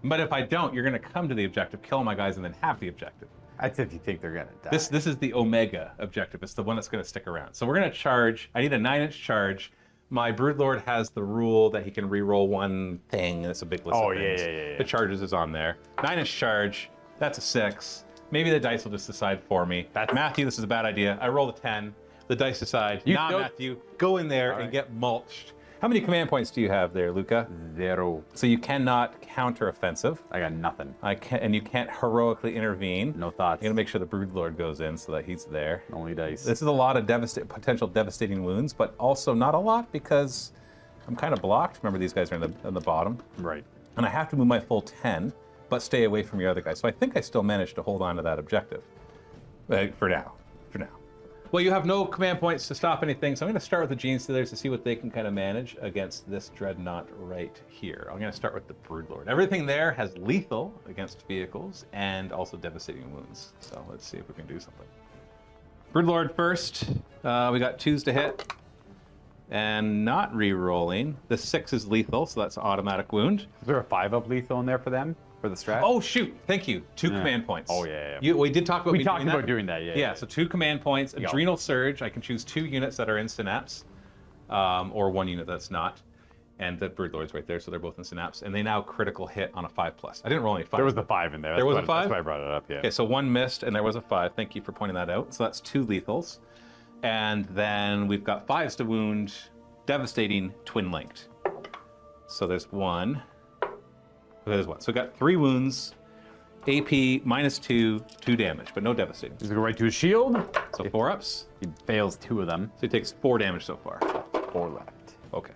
But if I don't, you're gonna come to the objective, kill my guys, and then have the objective. That's if you think they're gonna die. This is the Omega objective. It's the one that's going to stick around. So we're going to charge. I need a 9-inch charge. My Broodlord has the rule that he can re-roll one thing. It's a big list of things. Yeah. The charges is on there. 9-inch charge. That's a 6. Maybe the dice will just decide for me. Matthew, this is a bad idea. I roll a 10. The dice decide. Matthew, go in there and get mulched. How many command points do you have there, Luka? 0. So you cannot counter-offensive. I got nothing. And you can't heroically intervene. No thoughts. I'm gonna make sure the Broodlord goes in so that he's there. Only dice. This is a lot of potential devastating wounds, but also not a lot because I'm kind of blocked. Remember, these guys are in the bottom. Right. And I have to move my full 10, but stay away from your other guys. So I think I still managed to hold on to that objective. For now. Well, you have no command points to stop anything, so I'm going to start with the Gene Stealers to see what they can kind of manage against this Dreadnought right here. I'm going to start with the Broodlord. Everything there has lethal against vehicles and also devastating wounds. So let's see if we can do something. Broodlord first. We got 2s to hit. And not re-rolling. The 6 is lethal, so that's automatic wound. Is there a 5-up lethal in there for them? For the strat? Oh, shoot. Thank you. 2 command points. Oh, yeah. We did talk about We talked about doing that, yeah. Yeah, so 2 command points. Adrenal Surge. I can choose 2 units that are in Synapse, or 1 unit that's not. And the Broodlord's right there, so they're both in Synapse. And they now critical hit on a 5+. I didn't roll any 5. There was a 5 in there. There was a 5? That's why I brought it up, yeah. Okay, so 1 missed, and there was a 5. Thank you for pointing that out. So that's 2 lethals. And then we've got 5s to wound, devastating, twin-linked. So there's 1. There's 1. So we got 3 wounds. AP -2, 2 damage, but no devastating. Does it go right to his shield? So 4 ups. He fails 2 of them. So he takes 4 damage so far. 4 left. Okay.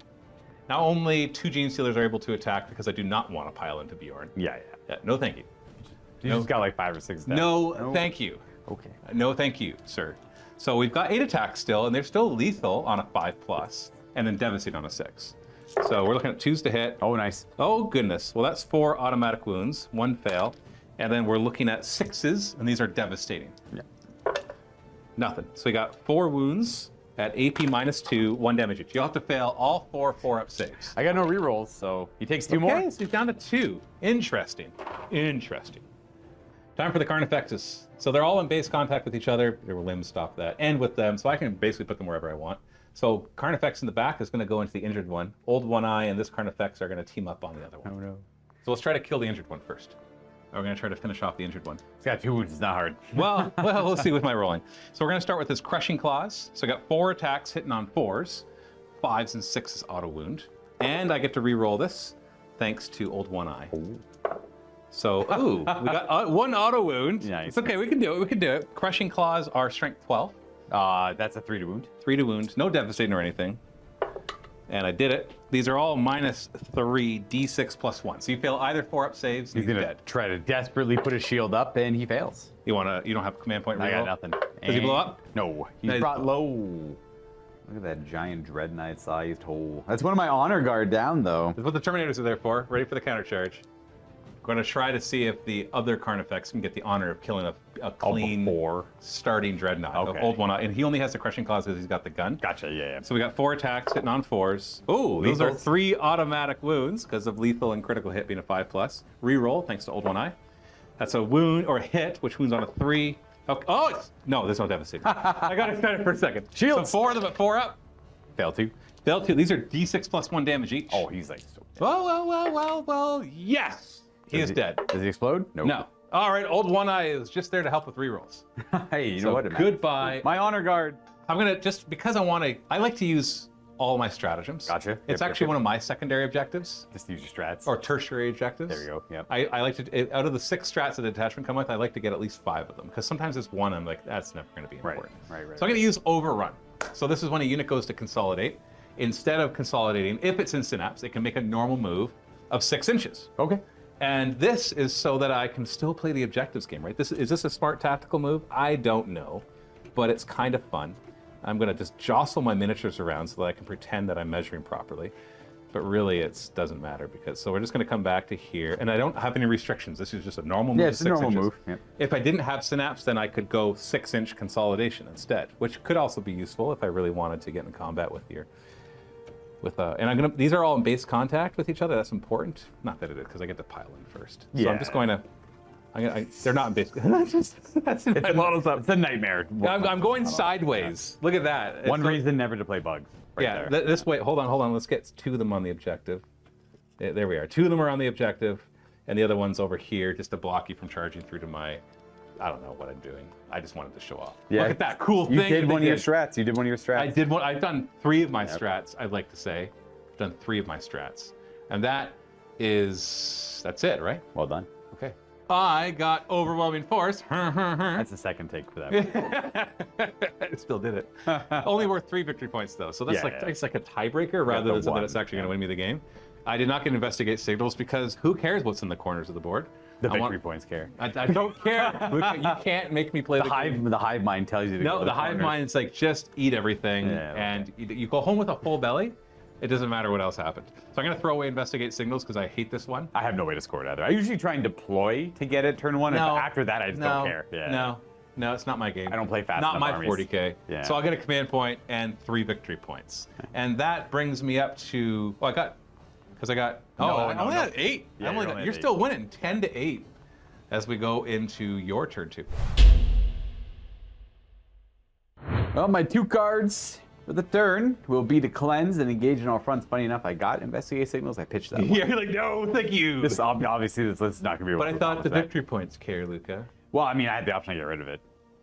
Now only 2 Gene Stealers are able to attack because I do not want to pile into Bjorn. Yeah. No, thank you. You just got like 5 or 6 deaths. No, thank you. Okay. No, thank you, sir. So we've got 8 attacks still, and they're still lethal on a 5+, and then devastating on a 6. So we're looking at 2s to hit. Oh, nice. Oh, goodness. Well, that's 4 automatic wounds, 1 fail. And then we're looking at 6s, and these are devastating. Yeah. Nothing. So we got 4 wounds at AP -2, 1 damage each. You'll have to fail all 4 4-up saves. I got no rerolls, so he takes 2 more. Okay, so he's down to 2. Interesting. Time for the Carnifexes. So they're all in base contact with each other. Their limbs stop that. And with them, so I can basically put them wherever I want. So Carnifex in the back is going to go into the injured one. Old One Eye and this Carnifex are going to team up on the other one. Oh, no. So let's try to kill the injured one first. Or we're going to try to finish off the injured one. He's got 2 wounds. It's not hard. Well, we'll see with my rolling. So we're going to start with his Crushing Claws. So I got 4 attacks hitting on 4s, 5s and 6s auto wound. And I get to re-roll this thanks to Old One Eye. Ooh. So, we got 1 auto wound. Nice. It's okay, we can do it. Crushing Claws are strength 12. That's a 3 to wound. 3 to wound, no devastating or anything. And I did it. These are all -3 D6 +1. So you fail either 4-up saves, He's gonna dead. try to desperately put his shield up, and he fails. You don't have a command point reroll? I got nothing. Does he blow up? No, he's No, brought low. Look at that giant dreadnought-sized hole. That's one of my honor guard down, though. That's what the Terminators are there for. Ready for the counter charge. Going to try to see if the other Carnifex can get the honor of killing a clean starting Dreadnought. Okay. Old One Eye. And he only has the Crushing Claws because he's got the gun. Gotcha, yeah. So we got 4 attacks hitting on 4s. Oh, those are 3 automatic wounds because of lethal and critical hit being a 5+. Reroll thanks to Old One Eye. That's a wound or a hit, which wounds on a 3. Okay. Oh, no, there's no devastating. I got excited for a second. Shields. So 4 of them at 4 up. Fail 2. Fail 2. These are D6 +1 damage each. Oh, he's like so dead. Well, yes. He is dead. Does he explode? Nope. No. All right, Old One Eye is just there to help with rerolls. Hey, you So know what? goodbye. My honor guard. I'm gonna just because I like to use all my stratagems. Gotcha. It's actually one of my secondary objectives. Just use your strats. Or tertiary objectives. There you go. Yep. I like to, out of the 6 strats that the detachment come with, I like to get at least 5 of them. Because sometimes it's one, I'm like, that's never going to be important. Right. So I'm going to use Overrun. So this is when a unit goes to consolidate. Instead of consolidating, if it's in Synapse, it can make a normal move of 6 inches. Okay. And this is so that I can still play the objectives game, right? Is this a smart tactical move? I don't know, but it's kind of fun. I'm going to just jostle my miniatures around so that I can pretend that I'm measuring properly. But really, it doesn't matter because, so we're just going to come back to here. And I don't have any restrictions. This is just a normal move. Yeah, it's a normal move. Yep. If I didn't have Synapse, then I could go 6-inch consolidation instead, which could also be useful if I really wanted to get in combat with your... and these are all in base contact with each other. That's important. Not that it is, because I get to pile in first. So I'm just going to... they're not in base. That's it's a nightmare. I'm going sideways. Look at that. One reason never to play bugs. Right there. This way. Hold on. Let's get 2 of them on the objective. There we are. 2 of them are on the objective, and the other one's over here just to block you from charging through to my... I don't know what I'm doing. I just wanted to show off. Yeah. Look at that cool thing. You did one of your strats. You did one of your strats. I did one. I've done 3 of my strats, I'd like to say. I've done 3 of my strats. And that's it, right? Well done. Okay. I got Overwhelming Force. That's the second take for that one. I still did it. Only worth 3 victory points, though. So that's it's like a tiebreaker rather than something that's actually going to win me the game. I did not get Investigate Signals because who cares what's in the corners of the board? The victory points care. I don't care. Luka, you can't make me play the game. The hive mind tells you to go. No, the hive mind is like, just eat everything. And you go home with a full belly. It doesn't matter what else happened. So I'm going to throw away Investigate Signals because I hate this one. I have no way to score it either. I usually try and deploy to get it turn 1, and after that I just don't care. No, it's not my game. I don't play fast Not enough my armies. 40K. Yeah. So I'll get a command point and 3 victory points. And that brings me up to, I only had 8. Yeah, You're still winning 10-8 as we go into your turn 2. Well, my 2 cards for the turn will be to cleanse and engage in all fronts. Funny enough, I got Investigate Signals. I pitched that one. Yeah, you're like, no, thank you. This obviously this list is not going to be able But I thought the victory points care, Luka. Well, I mean, I had the option to get rid of it,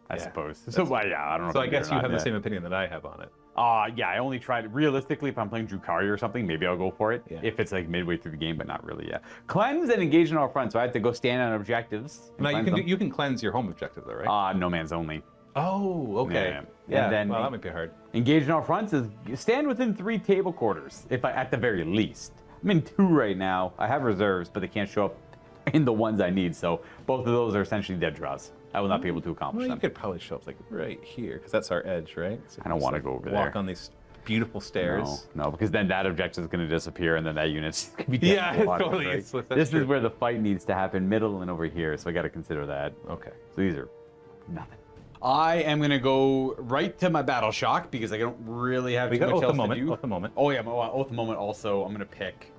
I suppose. So, I don't know. So I guess you have the same opinion that I have on it. Yeah, I only tried, realistically, if I'm playing Drukhari or something, maybe I'll go for it. Yeah. If it's like midway through the game, but not really, Cleanse and engage in all fronts, so I have to go stand on objectives. Now, you can cleanse your home objective, though, right? No man's only. Oh, okay. Yeah. And then well, that might be hard. Engage in all fronts is stand within 3 table quarters, at the very least. I'm in 2 right now. I have reserves, but they can't show up in the ones I need, so both of those are essentially dead draws. I will not be able to accomplish them. You could probably show up like right here, because that's our edge, right? So I don't want to go over there. Walk on these beautiful stairs. No, because then that objective is going to disappear, and then that unit's going to be dead. Yeah, totally. Right? This is where the fight needs to happen, middle and over here, so I got to consider that. Okay. So these are nothing. I am going to go right to my Battle Shock because I don't really have too much else to do. Oath the Moment. Oh, yeah, Oath the Moment also. I'm going to pick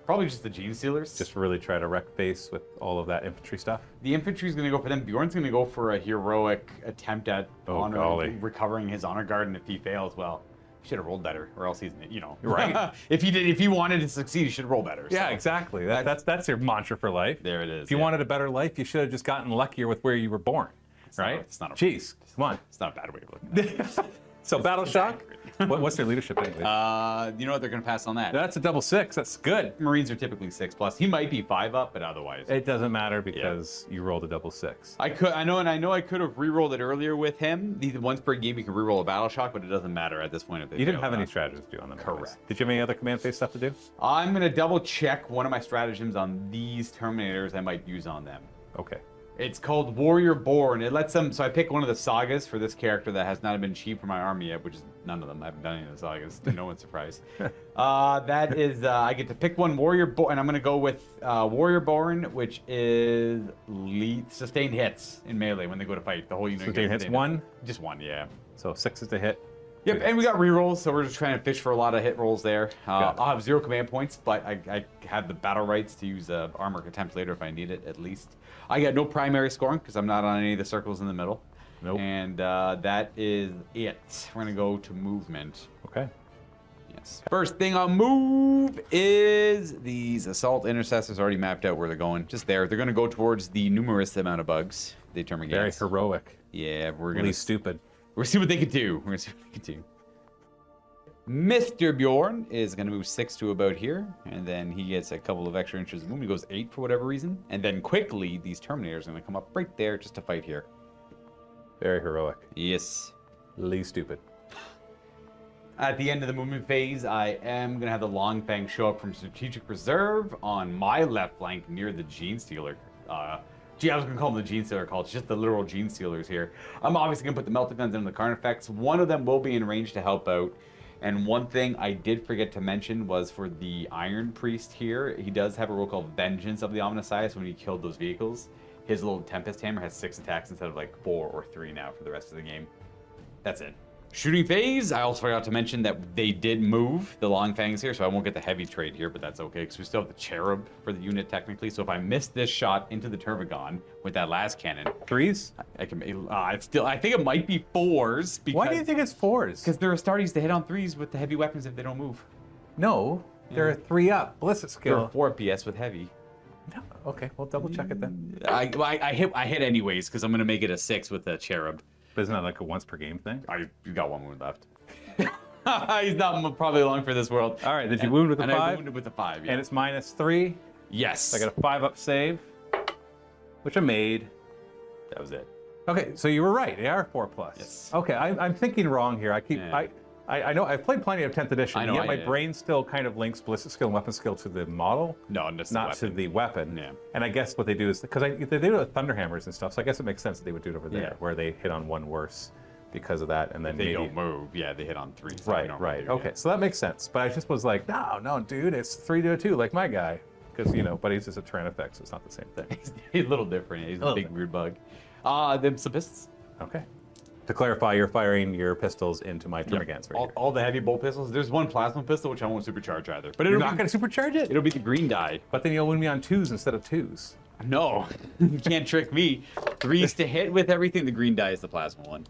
probably just the Gene Stealers. Just really try to wreck face with all of that infantry stuff. The infantry is going to go for them. Bjorn's going to go for a heroic attempt at recovering his honor guard, and if he fails, well, he should have rolled better, or else he's, right. if he wanted to succeed, he should roll better. Yeah, so. Exactly. That's your mantra for life. There it is. If you wanted a better life, you should have just gotten luckier with where you were born. Right? It's not a Jeez, come on. It's not a bad way of looking at it. So Battle Shock, what's their leadership anyway? You know what? They're going to pass on that. That's a double 6. That's good. Marines are typically 6+. He might be 5 up, but otherwise. It doesn't matter because you rolled a double 6. I know I could have re-rolled it earlier with him. Once per game you can re-roll a Battle Shock, but it doesn't matter at this point. If you didn't have any stratagems to do on them. Correct. Did you have any other command phase stuff to do? I'm going to double check one of my stratagems on these Terminators I might use on them. Okay. It's called Warrior Born. It lets them, so I pick one of the sagas for this character that has not been achieved for my army yet, which is none of them. I haven't done any of the sagas, to no one's surprise. That is, I get to pick one Warrior Born, and I'm going to go with Warrior Born, which is sustained hits in melee when they go to fight. The whole unit Sustained hits 1? Just 1, yeah. So 6 is the hit. Yep, and we got rerolls, so we're just trying to fish for a lot of hit rolls there. I'll have 0 command points, but I have the battle rights to use armor attempt later if I need it, at least. I got no primary scoring because I'm not on any of the circles in the middle. Nope. And that is it. We're going to go to movement. Okay. Yes. First thing on move is these Assault Intercessors already mapped out where they're going. Just there. They're going to go towards the numerous amount of bugs they term against. Very heroic. Yeah, we're going Really stupid. We're going to see what they can do. We're going to see what they can do. Mr. Bjorn is going to move 6 to about here, and then he gets a couple of extra inches of movement. He goes 8 for whatever reason, and then quickly these Terminators are going to come up right there just to fight here. Very heroic. Yes. Lee stupid. At the end of the movement phase, I am going to have the Long Fang show up from Strategic Reserve on my left flank near the Gene Stealer. Gee, I was going to call them the Gene Stealer call. It's just the literal Gene Stealers here. I'm obviously going to put the Melta Guns into the Carnifex. One of them will be in range to help out. And one thing I did forget to mention was for the Iron Priest here, he does have a role called Vengeance of the Omnissiah. When he killed those vehicles, his little Tempest Hammer has 6 attacks instead of like 4 or 3 now for the rest of the game. That's it. Shooting phase, I also forgot to mention that they did move the Long Fangs here, so I won't get the heavy trade here, but that's okay, because we still have the Cherub for the unit technically. So if I miss this shot into the Tervagon with that last cannon, 3s? I can. I think it might be 4s. Because, Why do you think it's 4s? Because there are Astartes to hit on 3s with the heavy weapons if they don't move. No, they're a 3-up ballistic There skill. are 4 PS with heavy. No. Okay, well double check it then. I hit anyways because I'm gonna make it a 6 with the Cherub. But isn't that like a once per game thing? You got 1 wound left. He's not probably long for this world. All right, did you wound with a 5? I wounded with a 5, yeah. And it's -3. Yes. So I got a 5-up save, which I made. That was it. Okay, so you were right. They are 4+. Yes. Okay, I'm thinking wrong here. I know I've played plenty of 10th edition, I know, yet I my did. brain still kind of links ballistic skill and weapon skill to the model, No, just not the to weapon. the weapon. Yeah. And I guess what they do is because they do it with Thunderhammers and stuff, so I guess it makes sense that they would do it over there, Yeah. where they hit on 1 worse because of that, and then They maybe don't move. Yeah, they hit on 3. So right, right, okay, so that makes sense. But I just was like, no, dude, it's 3 to a 2, like my guy, because but he's just a Tyranids, so it's not the same thing. He's a little different. He's a little big bit. weird bug. Them some pistols. Okay. To clarify, you're firing your pistols into my Termagants right here. All the heavy bolt pistols. There's one plasma pistol which I won't supercharge either. But You're not going to supercharge it? It'll be the green die. But then you'll win me on 2s instead of 2s. No, you can't trick me. 3s to hit with everything. The green die is the plasma one.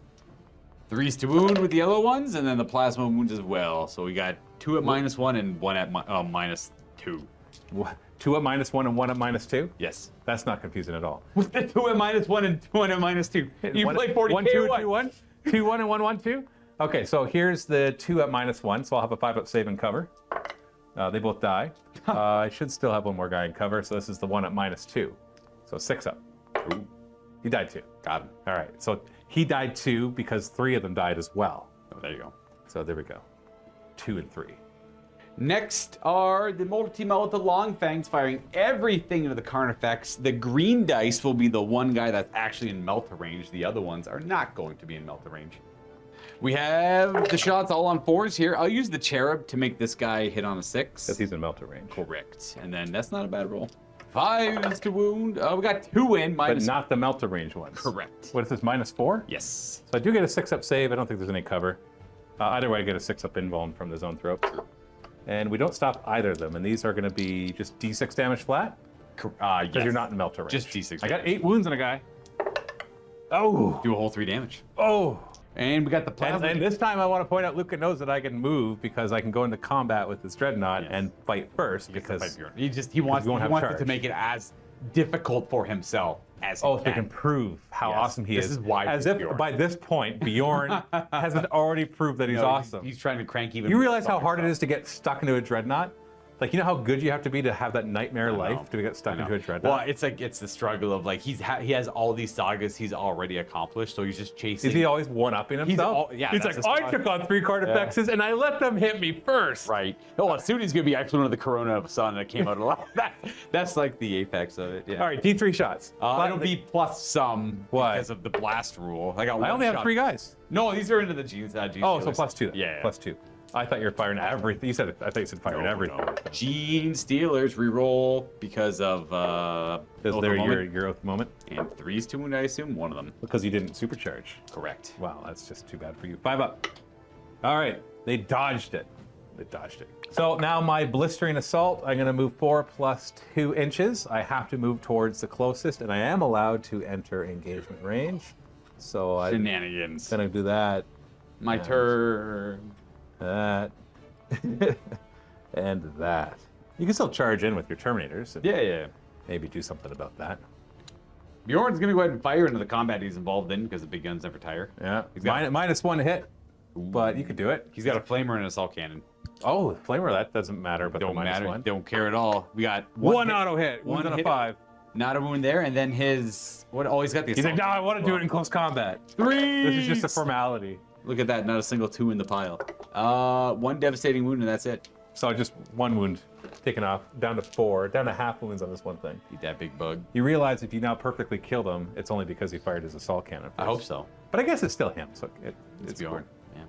3s to wound with the yellow ones, and then the plasma wounds as well. So we got 2 at -1 and 1 at -2. What? 2 at -1 and 1 at -2? Yes. That's not confusing at all. With the 2 at -1 and 1 at -2. You play 40K 1, 2, or what? 2, 1? 2, 1, and 1, 1, 2? Okay, so here's the 2 at -1, so I'll have a 5-up save and cover. They both die. I should still have 1 more guy in cover, so this is the 1 at -2. So 6-up. Ooh, He died 2. got him. All right, so he died 2 because 3 of them died as well. Oh, there you go. So there we go. 2 and 3. Next are the multi-melta long fangs firing everything into the Carnifex. The green dice will be the one guy that's actually in Melta range. The other ones are not going to be in Melta range. We have the shots all on 4s here. I'll use the Cherub to make this guy hit on a 6. Because he's in Melta range. Correct. And then that's not a bad roll. 5s to wound. We got 2 in. But Minus... not the Melta range ones. Correct. What is this, -4? Yes. So I do get a 6-up save. I don't think there's any cover. Either way, I get a 6-up invuln from the zone throw. And we don't stop either of them. And these are going to be just D6 damage flat. Yes. Because you're not in Melta range. Just D6 I got damage. 8 wounds on a guy. Oh. Do a whole 3 damage. Oh. And we got the And, plasma. and this time I want to point out Luka knows that I can move because I can go into combat with this Dreadnought Yes. and fight first Because because... he wants won't have it charge. to make it as difficult for himself as he Oh, so can. he can prove how Yes. awesome he This is. is why As he's if Bjorn. by this point, Bjorn hasn't already proved that he's No, awesome. He's trying to crank even. You realize how fucking hard it stuff. is to get stuck into a Dreadnought? Like, you know how good you have to be to have that nightmare life to get stuck into a Dreadnought? Well, it's like it's the struggle of like he has all these sagas he's already accomplished, so he's just chasing. Is he always one-upping himself? yeah, he's that's like, his I took on 3 Carnifexes and I let them hit me first. right? Oh, soon he's gonna be actually one of the Corona Sun that came out a lot. That's like the apex of it. Yeah. All right, D3 shots. It'll be plus some Why? because of the blast rule. I got. I only have 3 guys. No, these are into the Gene. Oh, so plus 2 then. Yeah. Plus 2. I thought you were firing everything. I thought you said firing everything. No. Gene Stealers reroll because of Is Oath there of Moment. your oath moment? And 3s to wound, I assume one of them. Because you didn't supercharge. Correct. Wow, that's just too bad for you. 5 up. All right, they dodged it. They dodged it. So now my blistering assault, I'm going to move 4 plus 2 inches. I have to move towards the closest, and I am allowed to enter engagement range. So I'm Shenanigans. going to do that, My turn. that, and that. You can still charge in with your Terminators and Yeah. maybe do something about that. Bjorn's gonna go ahead and fire into the combat he's involved in because the big guns never tire. Yeah, He's got- -1 to hit. but you could do it. He's got a flamer and an assault cannon. Oh, flamer, that doesn't matter, but Don't the matter. -1. Don't care at all. We got One auto hit. One One on a hit. 5. Not a wound there, and then his what? Oh, he's got the. He's like, assault no, I cannon want as to do well. it in close combat. 3. This is just a formality. Look at that, not a single 2 in the pile. One devastating wound, and that's it. So just 1 wound taken off, down to 4, down to half wounds on this one thing. Eat that big bug. You realize if you now perfectly killed him, it's only because he fired his assault cannon. I hope so. But I guess it's still him, so it's Bjorn. cool. Yeah.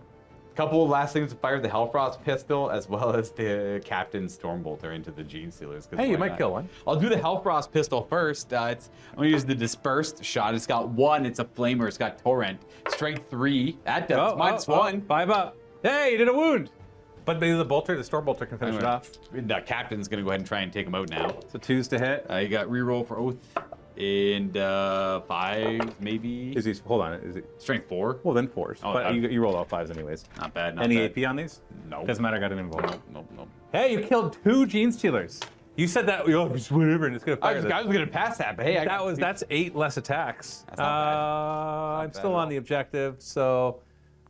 Couple of last things: fired the Hellfrost pistol as well as the Captain Stormbolter into the Gene Stealers. Hey, you why might not? kill one. I'll do the Hellfrost pistol first. I'm gonna use the dispersed shot. It's got 1. It's a flamer. It's got torrent. Strength 3. That does -1. 5 up. Hey, you did a wound. But maybe the storm bolter can finish it off. The Captain's gonna go ahead and try and take him out now. So 2s to hit. You got reroll for Oath and 5 maybe. Is he? Hold on. Is it? Strength 4? Well, then 4s. Oh, But you rolled all 5s anyways. Not bad. Not Any bad. AP on these? No. Doesn't matter. I got an invuln. Nope. Hey, you killed 2 Gene Stealers. You said that. Oh, just whatever, and it's gonna I fire. was gonna pass that, but hey, That's 8 less attacks. That's not bad. I'm bad still at on all. the objective, so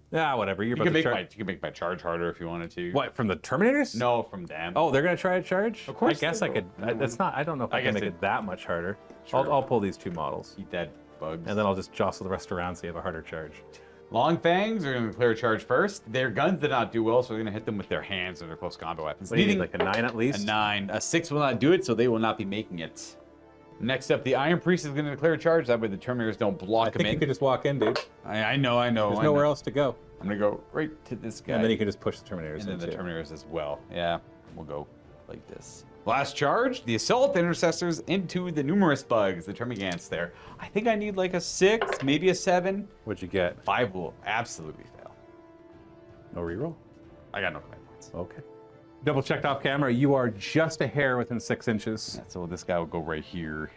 whatever. You're You about can to make my charge harder if you wanted to. What, from the Terminators? No, from them. Oh, they're gonna try a charge? Of course I guess they I could. will. That's not. I don't know if I, I can guess make it that much harder. Sure. I'll pull these 2 models, Eat that bugs. and then I'll just jostle the rest around so you have a harder charge. Long Fangs are gonna clear a charge first. Their guns did not do well, so we're gonna hit them with their hands and their close combat weapons. What do you need, Needing like a 9 at least? a 9. A 6 will not do it, so they will not be making it. Next up, the Iron Priest is gonna declare a charge. That way the Terminators don't block I think him you in. could just walk in, dude. I know. There's I nowhere know. else to go. I'm gonna go right to this guy. And then you can just push the Terminators And then the in, too. Terminators as well. Yeah, we'll go like this. Last charge, the Assault Intercessors into the numerous bugs, the Termagants there. I think I need like a 6, maybe a 7. What'd you get? 5 will absolutely fail. No reroll? I got no command points. Okay. Double checked off camera. You are just a hair within 6 inches, Yeah, so this guy will go right here.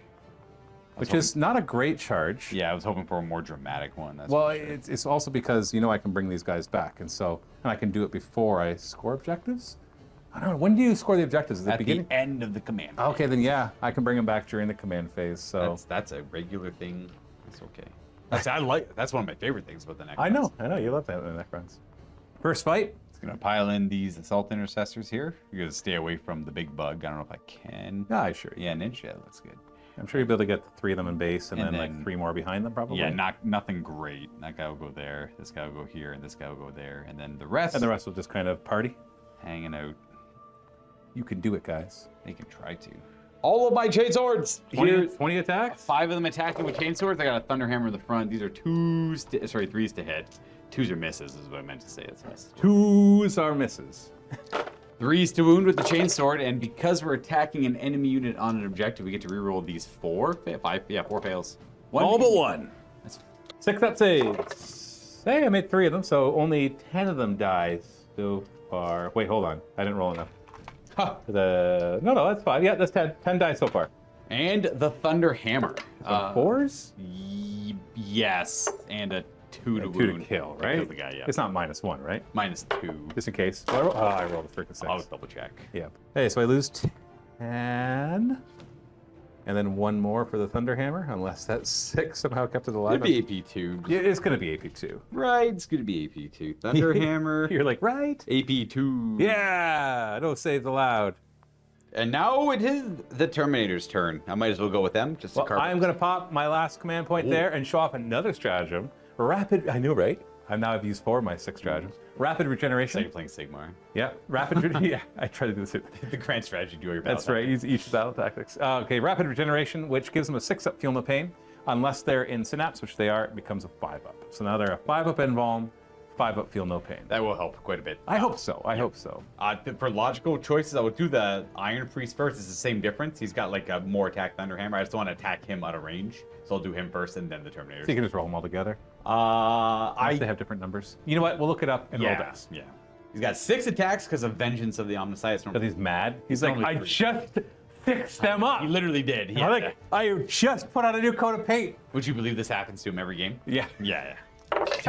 which is not a great charge. Yeah, I was hoping for a more dramatic one. That's Well, for sure. it's also because I can bring these guys back, and I can do it before I score objectives. I don't know. When do you score the objectives? Is it at beginning? the end of the command. Okay, then yeah, I can bring them back during the command phase. So That's a regular thing. That's okay. That's one of my favorite things about the Necrons. I know, you love that in the Necrons. First fight. It's gonna pile in these Assault Intercessors here. You're gonna stay away from the big bug. I don't know if I can. Yeah, sure. Yeah, ninja. That looks good. I'm sure you'll be able to get 3 of them in base, and And then then- like 3 more behind them, probably. Yeah, nothing great. That guy will go there. This guy will go here, and this guy will go there, and then the rest. And the rest will just kind of party. hanging out. You can do it, guys. They can try to. All of my chain swords. 20 attacks. 5 of them attacking with chain swords. I got a thunder hammer in the front. These are 3s to hit. 2s are misses, is what I meant to say. It's miss. 2s are misses. 3s to wound with the chain sword, and because we're attacking an enemy unit on an objective, we get to reroll these 4. 5. Yeah, 4 fails. All but 1. That's 6 up saves. Hey, I made 3 of them, so only 10 of them dies so far. Wait, hold on. I didn't roll enough. Huh. No, that's 5. Yeah, that's 10. 10 dies so far. And the thunder hammer. 4s? Yes, and a 2 to 2 wound. to kill, To right? kill the guy, yeah. It's not -1, right? -2. Just in case. I rolled a freaking 6. I'll double check. Yeah. Hey, so I lose 10. And then 1 more for the Thunder Hammer, unless that 6 somehow kept it alive. It'd be AP2. Yeah, it's going to be AP2. Right, it's gonna be AP2. Thunder hammer. You're like, right? AP2. Yeah! No saves allowed. And now it is the Terminator's turn. I might as well go with them. Just to Well, carve I'm it. going to pop my last command point there and show off another stratagem. Rapid, I know, right? I've used 4 of my 6 stratagems. Rapid So regeneration. you're playing Sigmar. Yeah, yeah, I try to do this. The grand strategy duo your That's right, use each battle tactics. Okay, rapid regeneration, which gives them a 6 up, feel no pain. Unless they're in Synapse, which they are, it becomes a 5 up. So now they're a 5 up invuln, 5 up, feel no pain. That will help quite a bit. I hope so, I hope so. For logical choices, I would do the Iron Priest first. It's the same difference. He's got like a more attack Thunder Hammer. I just don't want to attack him out of range. So I'll do him first and then the Terminator. So you can just roll them all together. They have different numbers. You know what, we'll look it up and roll dice. Yeah. He's got 6 attacks because of Vengeance of the Omniscience. Because he's mad. He's like, only I 3. just fixed them up. He literally did. I'm like, I just put on a new coat of paint. Would you believe this happens to him every game? Yeah. Yeah.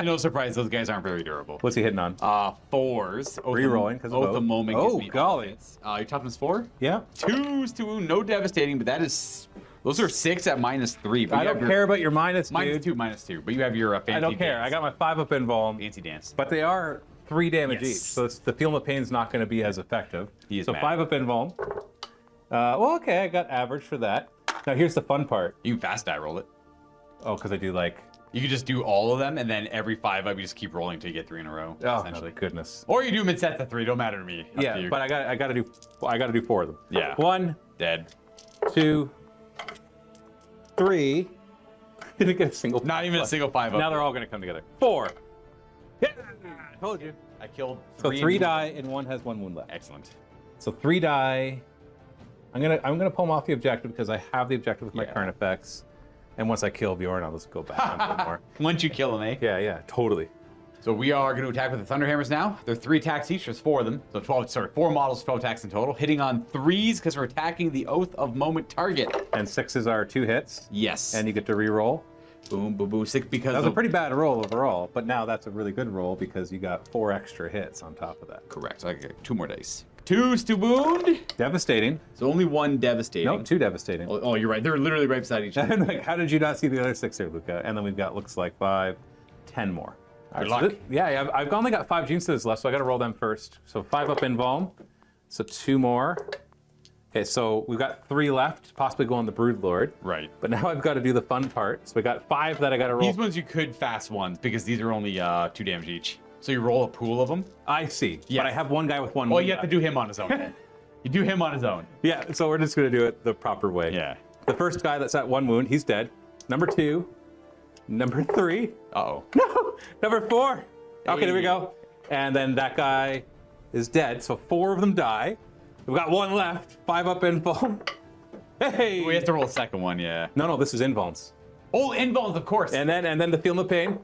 No surprise, those guys aren't very durable. What's he hitting on? 4s. Rerolling, 'cause of Oath Oath. of Moment Oh, gives me golly. offense. Your toughness 4? Yeah. 2s to wound, no devastating, but that is Those are 6 at -3. But I don't care about your minus, dude. -2. But you have your fancy I don't care. dance. I got my 5-up invuln. Fancy dance. But they are 3 damage Yes. each, so the Feel No Pain's not going to be as effective. He is so mad. 5-up invuln. Well, okay, I got average for that. Now here's the fun part. You can fast die roll it. Oh, because I do like. You can just do all of them, and then every 5-up, you just keep rolling until you get 3 in a row. Oh, essentially. my goodness. Or you do them in sets of 3. Don't matter to me. Up to Yeah, you. but I got to do 4 of them. Yeah. 1, Dead. 2, 3. Didn't get a single. Not even a single 5-up. Now they're all going to come together. 4. Yeah, I told you. I killed So 3. 3 die and 1 has 1 wound left. Excellent. So 3 die. I'm gonna pull them off the objective because I have the objective with my Yeah. current effects. And once I kill Bjorn, I'll just go back and put more. Once you kill him, eh? Yeah, totally. So we are going to attack with the Thunderhammers now. They're 3 attacks each. There's 4 of them. So 4 models, 12 attacks in total. Hitting on 3s because we're attacking the Oath of Moment target. And 6s are 2 hits. Yes. And you get to re-roll. boom, boom, boom. 6 because That was a of... pretty bad roll overall, but now that's a really good roll because you got 4 extra hits on top of that. Correct. So I get 2 more dice. 2s to wound. Devastating. So only 1 devastating. No, 2 devastating. Oh, you're right. They're literally right beside each other. Like, how did you not see the other 6 there, Luka? And then we've got, looks like 5, 10 more. Good so luck. yeah, I've only got 5 Genesises left, so I got to roll them first. So 5-up invuln. So 2 more. Okay, so we've got 3 left, possibly go on the Broodlord. Right. But now I've got to do the fun part. So we got 5 that I got to roll. These ones you could fast ones because these are only 2 damage each. So you roll a pool of them. I see. Yeah. But I have one guy with 1 Well, wound you have to left. do him on his own. You do him on his own. Yeah, so we're just going to do it the proper way. Yeah. The first guy that's at 1 wound, he's dead. Number 2. Number 3. Uh-oh. No! Number 4. Okay, there we Hey. go. And then that guy is dead, so 4 of them die. We've got 1 left. 5-up invuln. Hey! We have to roll a second one, yeah. No, this is invulns. Oh, invulns, of course. And then the Feel No Pain.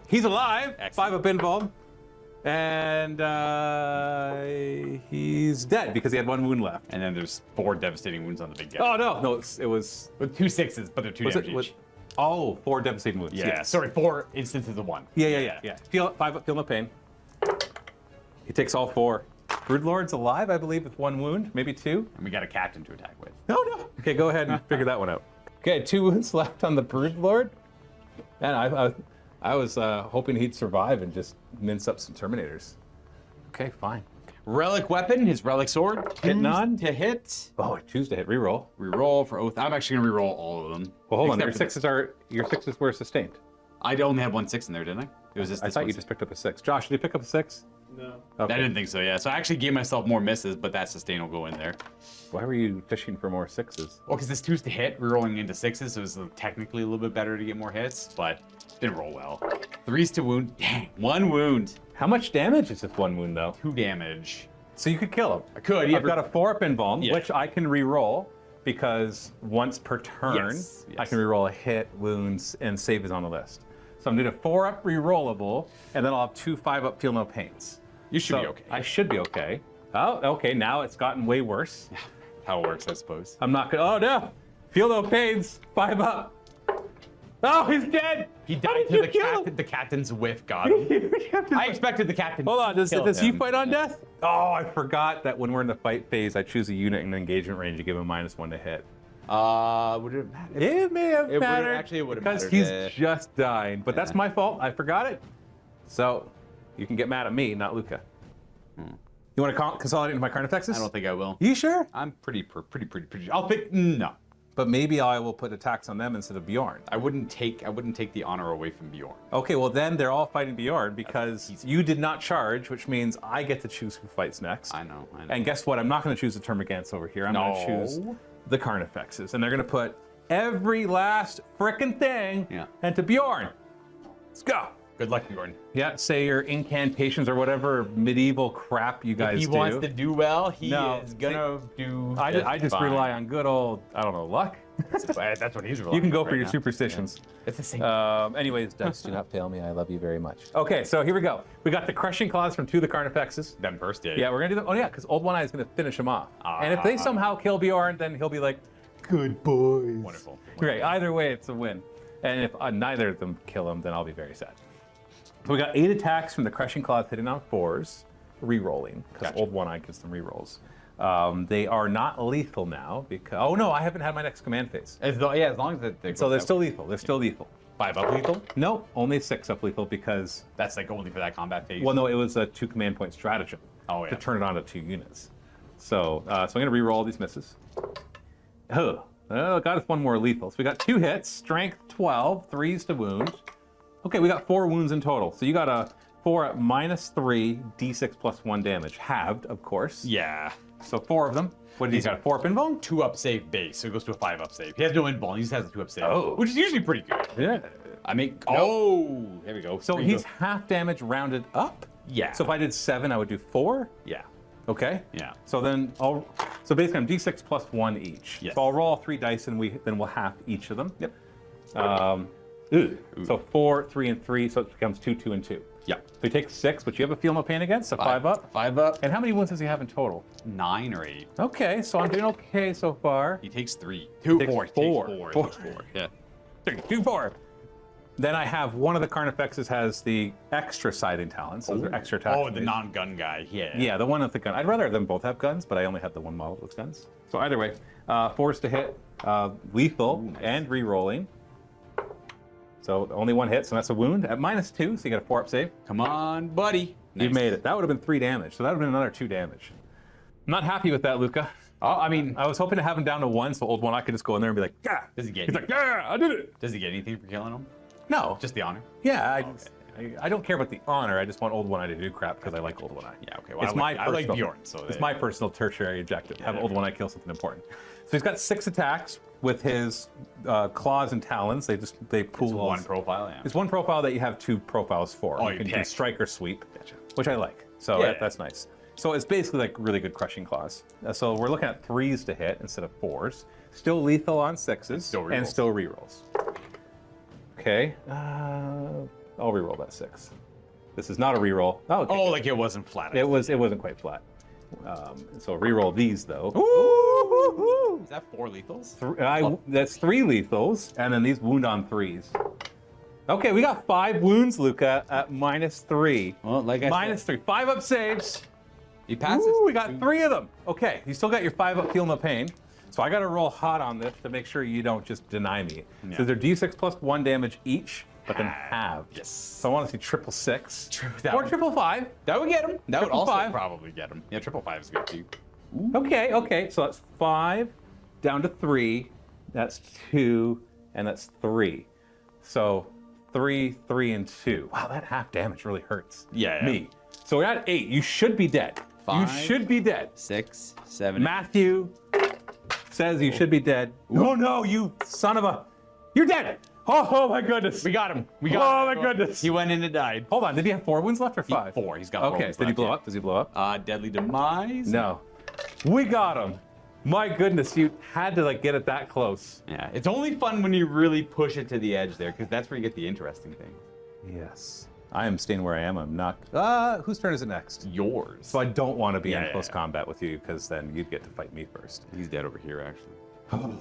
He's alive. Excellent. 5-up invuln. And he's dead because he had 1 wound left. And then there's 4 devastating wounds on the big guy. Oh, no, it was... With 2 6s, but they're 2 damage each. Oh, 4 devastating wounds. Yeah, yes. sorry, 4 instances of 1. Yeah. 5-up, Feel No Pain. He takes all 4. Broodlord's alive, I believe, with 1 wound, maybe 2. And we got a captain to attack with. No. Okay, go ahead and figure that one out. Okay, 2 wounds left on the Broodlord. And I was hoping he'd survive and just mince up some Terminators. Okay, fine. Relic weapon, his relic sword. Hitting on? To hit. Oh, choose to hit reroll. Reroll for oath. I'm actually gonna reroll all of them. Well, hold on. Except for Your sixes were sustained. I only had 1 6 in there, didn't I? It was just. I this thought one you just picked up a 6. Josh, did you pick up a 6? No. Okay. I didn't think so. Yeah. So I actually gave myself more misses, but that sustain will go in there. Why were you fishing for more 6s? Well, because this 2's to hit, rerolling into 6s, so it was technically a little bit better to get more hits, but it didn't roll well. 3's to wound. Dang, 1 wound. How much damage is this 1 wound, though? 2 damage. So you could kill him. I could. Yeah, I've got a 4-up invuln, Yeah. which I can re-roll because once per turn, Yes, I can re-roll a hit, wounds, and save is on the list. So I'm doing a 4-up re-rollable, and then I'll have 2 5-up Feel No Pains. You should So be okay. I should be okay. Oh, okay, now it's gotten way worse. How it works, I suppose. I'm not gonna, oh no! Feel No Pains, 5-up. Oh, he's dead! He How died did to you the kill captain. him? The captain's whiff got him. I expected the captain. Hold on, does to he him. fight on death? Oh, I forgot that when we're in the fight phase, I choose a unit in engagement range to give him -1 to hit. Would it matter? It may have It would've- mattered. actually, it would've because mattered, he's yeah. just dying. But that's Yeah. my fault. I forgot it. So you can get mad at me, not Luka. You want to consolidate into my current effects? I don't think I will. You sure? I'm pretty. I'll pick no. But maybe I will put attacks on them instead of Bjorn. I wouldn't take the honor away from Bjorn. Okay, well then they're all fighting Bjorn because you did not charge, which means I get to choose who fights next. I know. And guess what? I'm not going to choose the Termagants over here. I'm going to choose No. the Carnifexes. And they're going to put every last frickin' thing Yeah. into Bjorn. Let's go. Good luck, Bjorn. Yeah, say your incantations or whatever medieval crap you guys If he do. wants to do well, he No, is gonna do. I just fine. rely on good old, I don't know, luck. That's what he's relying You can go on for right your now. superstitions. It's the same. Anyways, dice, do not fail me. I love you very much. Okay, so here we go. We got the crushing claws from 2 of the Carnifexes. Them first, yeah. Yeah, we're gonna do them. Oh yeah, because Old One Eye is gonna finish him off. And if they somehow kill Bjorn, then he'll be like, good boys. Wonderful. Great. Either way, it's a win. And if neither of them kill him, then I'll be very sad. So we got 8 attacks from the crushing claws hitting on 4s, re-rolling because Gotcha. Old One Eye gives them re-rolls. They are not lethal now because... Oh, no, I haven't had my next command phase. As long as they're So they're still lethal. They're still lethal. 5 up lethal. No, only 6 up lethal because... That's like only for that combat phase. Well, no, it was a 2 command point stratagem Oh, yeah. to turn it on to 2 units. So, so I'm going to re-roll all these misses. Oh, got us 1 more lethal. So we got 2 hits, strength 12, 3s to wound. Okay, we got 4 wounds in total. So you got a 4 at -3, d6 plus 1 damage. Halved, of course. Yeah. So 4 of them. What did he got? 4 up invuln? 2 up save base, so it goes to a 5 up save. He has no invuln, he just has a 2 up save. Oh. Which is usually pretty good. Yeah. I make. Oh, there we go. So 3 he's go- half damage rounded up? Yeah. So if I did 7, I would do 4? Yeah. Okay. Yeah. So then so basically I'm d6 plus 1 each. Yes. So I'll roll all 3 dice and then we'll half each of them. Yep. So 4, 3, and 3, so it becomes 2, 2, and 2. Yeah. So he takes 6, which you have a feel no pain against, so 5 up. 5 up. And how many wounds does he have in total? 9 or 8. Okay, so I'm doing okay so far. He takes 3. 2, Takes 4. He four. takes 4. Four. He takes 4. Yeah. 3, 2, 4. Then I have one of the Carnifexes has the extra siding talents, so they're extra attacks. Oh, the non-gun guy. Yeah. Yeah, the one with the gun. I'd rather them both have guns, but I only have the one model with guns. So either way, 4s to hit, lethal, Ooh, nice. and re-rolling. So only 1 hit, so that's a wound at -2, so you got a 4 up save. Come on, buddy. You Nice. made it. That would have been 3 damage, so that would have been another 2 damage. I'm not happy with that, Luka. Oh, I mean, I was hoping to have him down to 1, so old one I could just go in there and be like, yeah. Does he get He's any- like, yeah, I did it. does he get anything for killing him? No. Just the honor? Yeah, I don't care about the honor. I just want old one eye to do crap because I like old one eye. Yeah, okay. Well, It's I like personal- Bjorn, so it's my personal tertiary objective. Have there old we one eye kill something important. So he's got 6 attacks with his claws and talons. They pool It's all- one profile, yeah. It's one profile that you have 2 profiles for. Oh, you you can do pick. strike or sweep, Gotcha. which I like. So Yeah. that's nice. So it's basically like really good crushing claws. So we're looking at 3s to hit instead of 4s. Still lethal on 6s still rerolls. and still rerolls. Okay, I'll reroll that 6. This is not a reroll. Oh, okay. Oh, like it wasn't flat. It wasn't quite flat. So reroll these though. Ooh! Is that 4 lethals? That's 3 lethals, and then these wound on 3s. Okay, we got 5 wounds, Luka, at -3. Well, like I -3. 5 up saves. he passes. Ooh, we got 3 of them. Okay, you still got your 5 up feel no pain. So I got to roll hot on this to make sure you don't just deny me. Yeah. So they're d6 plus 1 damage each, but then halved. Yes. So I want to see triple 6. that Or would- triple 5. That would get him. That would Triple also 5. probably get him. Yeah, 5 is good too. Okay. So that's 5 down to 3. That's 2, and that's 3. So 3, 3, and 2. Wow, that half damage really hurts. Yeah. Me. So we're at 8. You should be dead. You 5. should be dead. 6, 7. Matthew says you should be dead. Oh no, you son of a... You're dead! Oh my goodness. We got him. We got Oh him. my goodness. He went in and died. Hold on, did he have 4 wounds left or 5? 4. He's got 4. Okay, wounds did he left, blow yeah. up? Does he blow up? Deadly demise. No. We got him. My goodness, you had to like get it that close. Yeah, it's only fun when you really push it to the edge there, because that's where you get the interesting things. Yes. I am staying where I am. I'm not... whose turn is it next? Yours. So I don't want to be Yeah, in yeah, close yeah. combat with you because then you'd get to fight me first. He's dead over here, actually.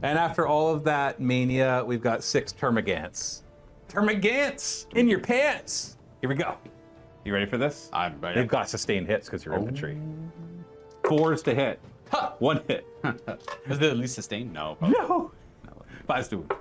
And after all of that mania, we've got 6 Termagants. Termagants in your pants. Here we go. You ready for this? I'm ready. They've got sustained hits because you're infantry. 4s to hit. Ha! 1 hit. Is it at least sustained? No. No. 5s to wound.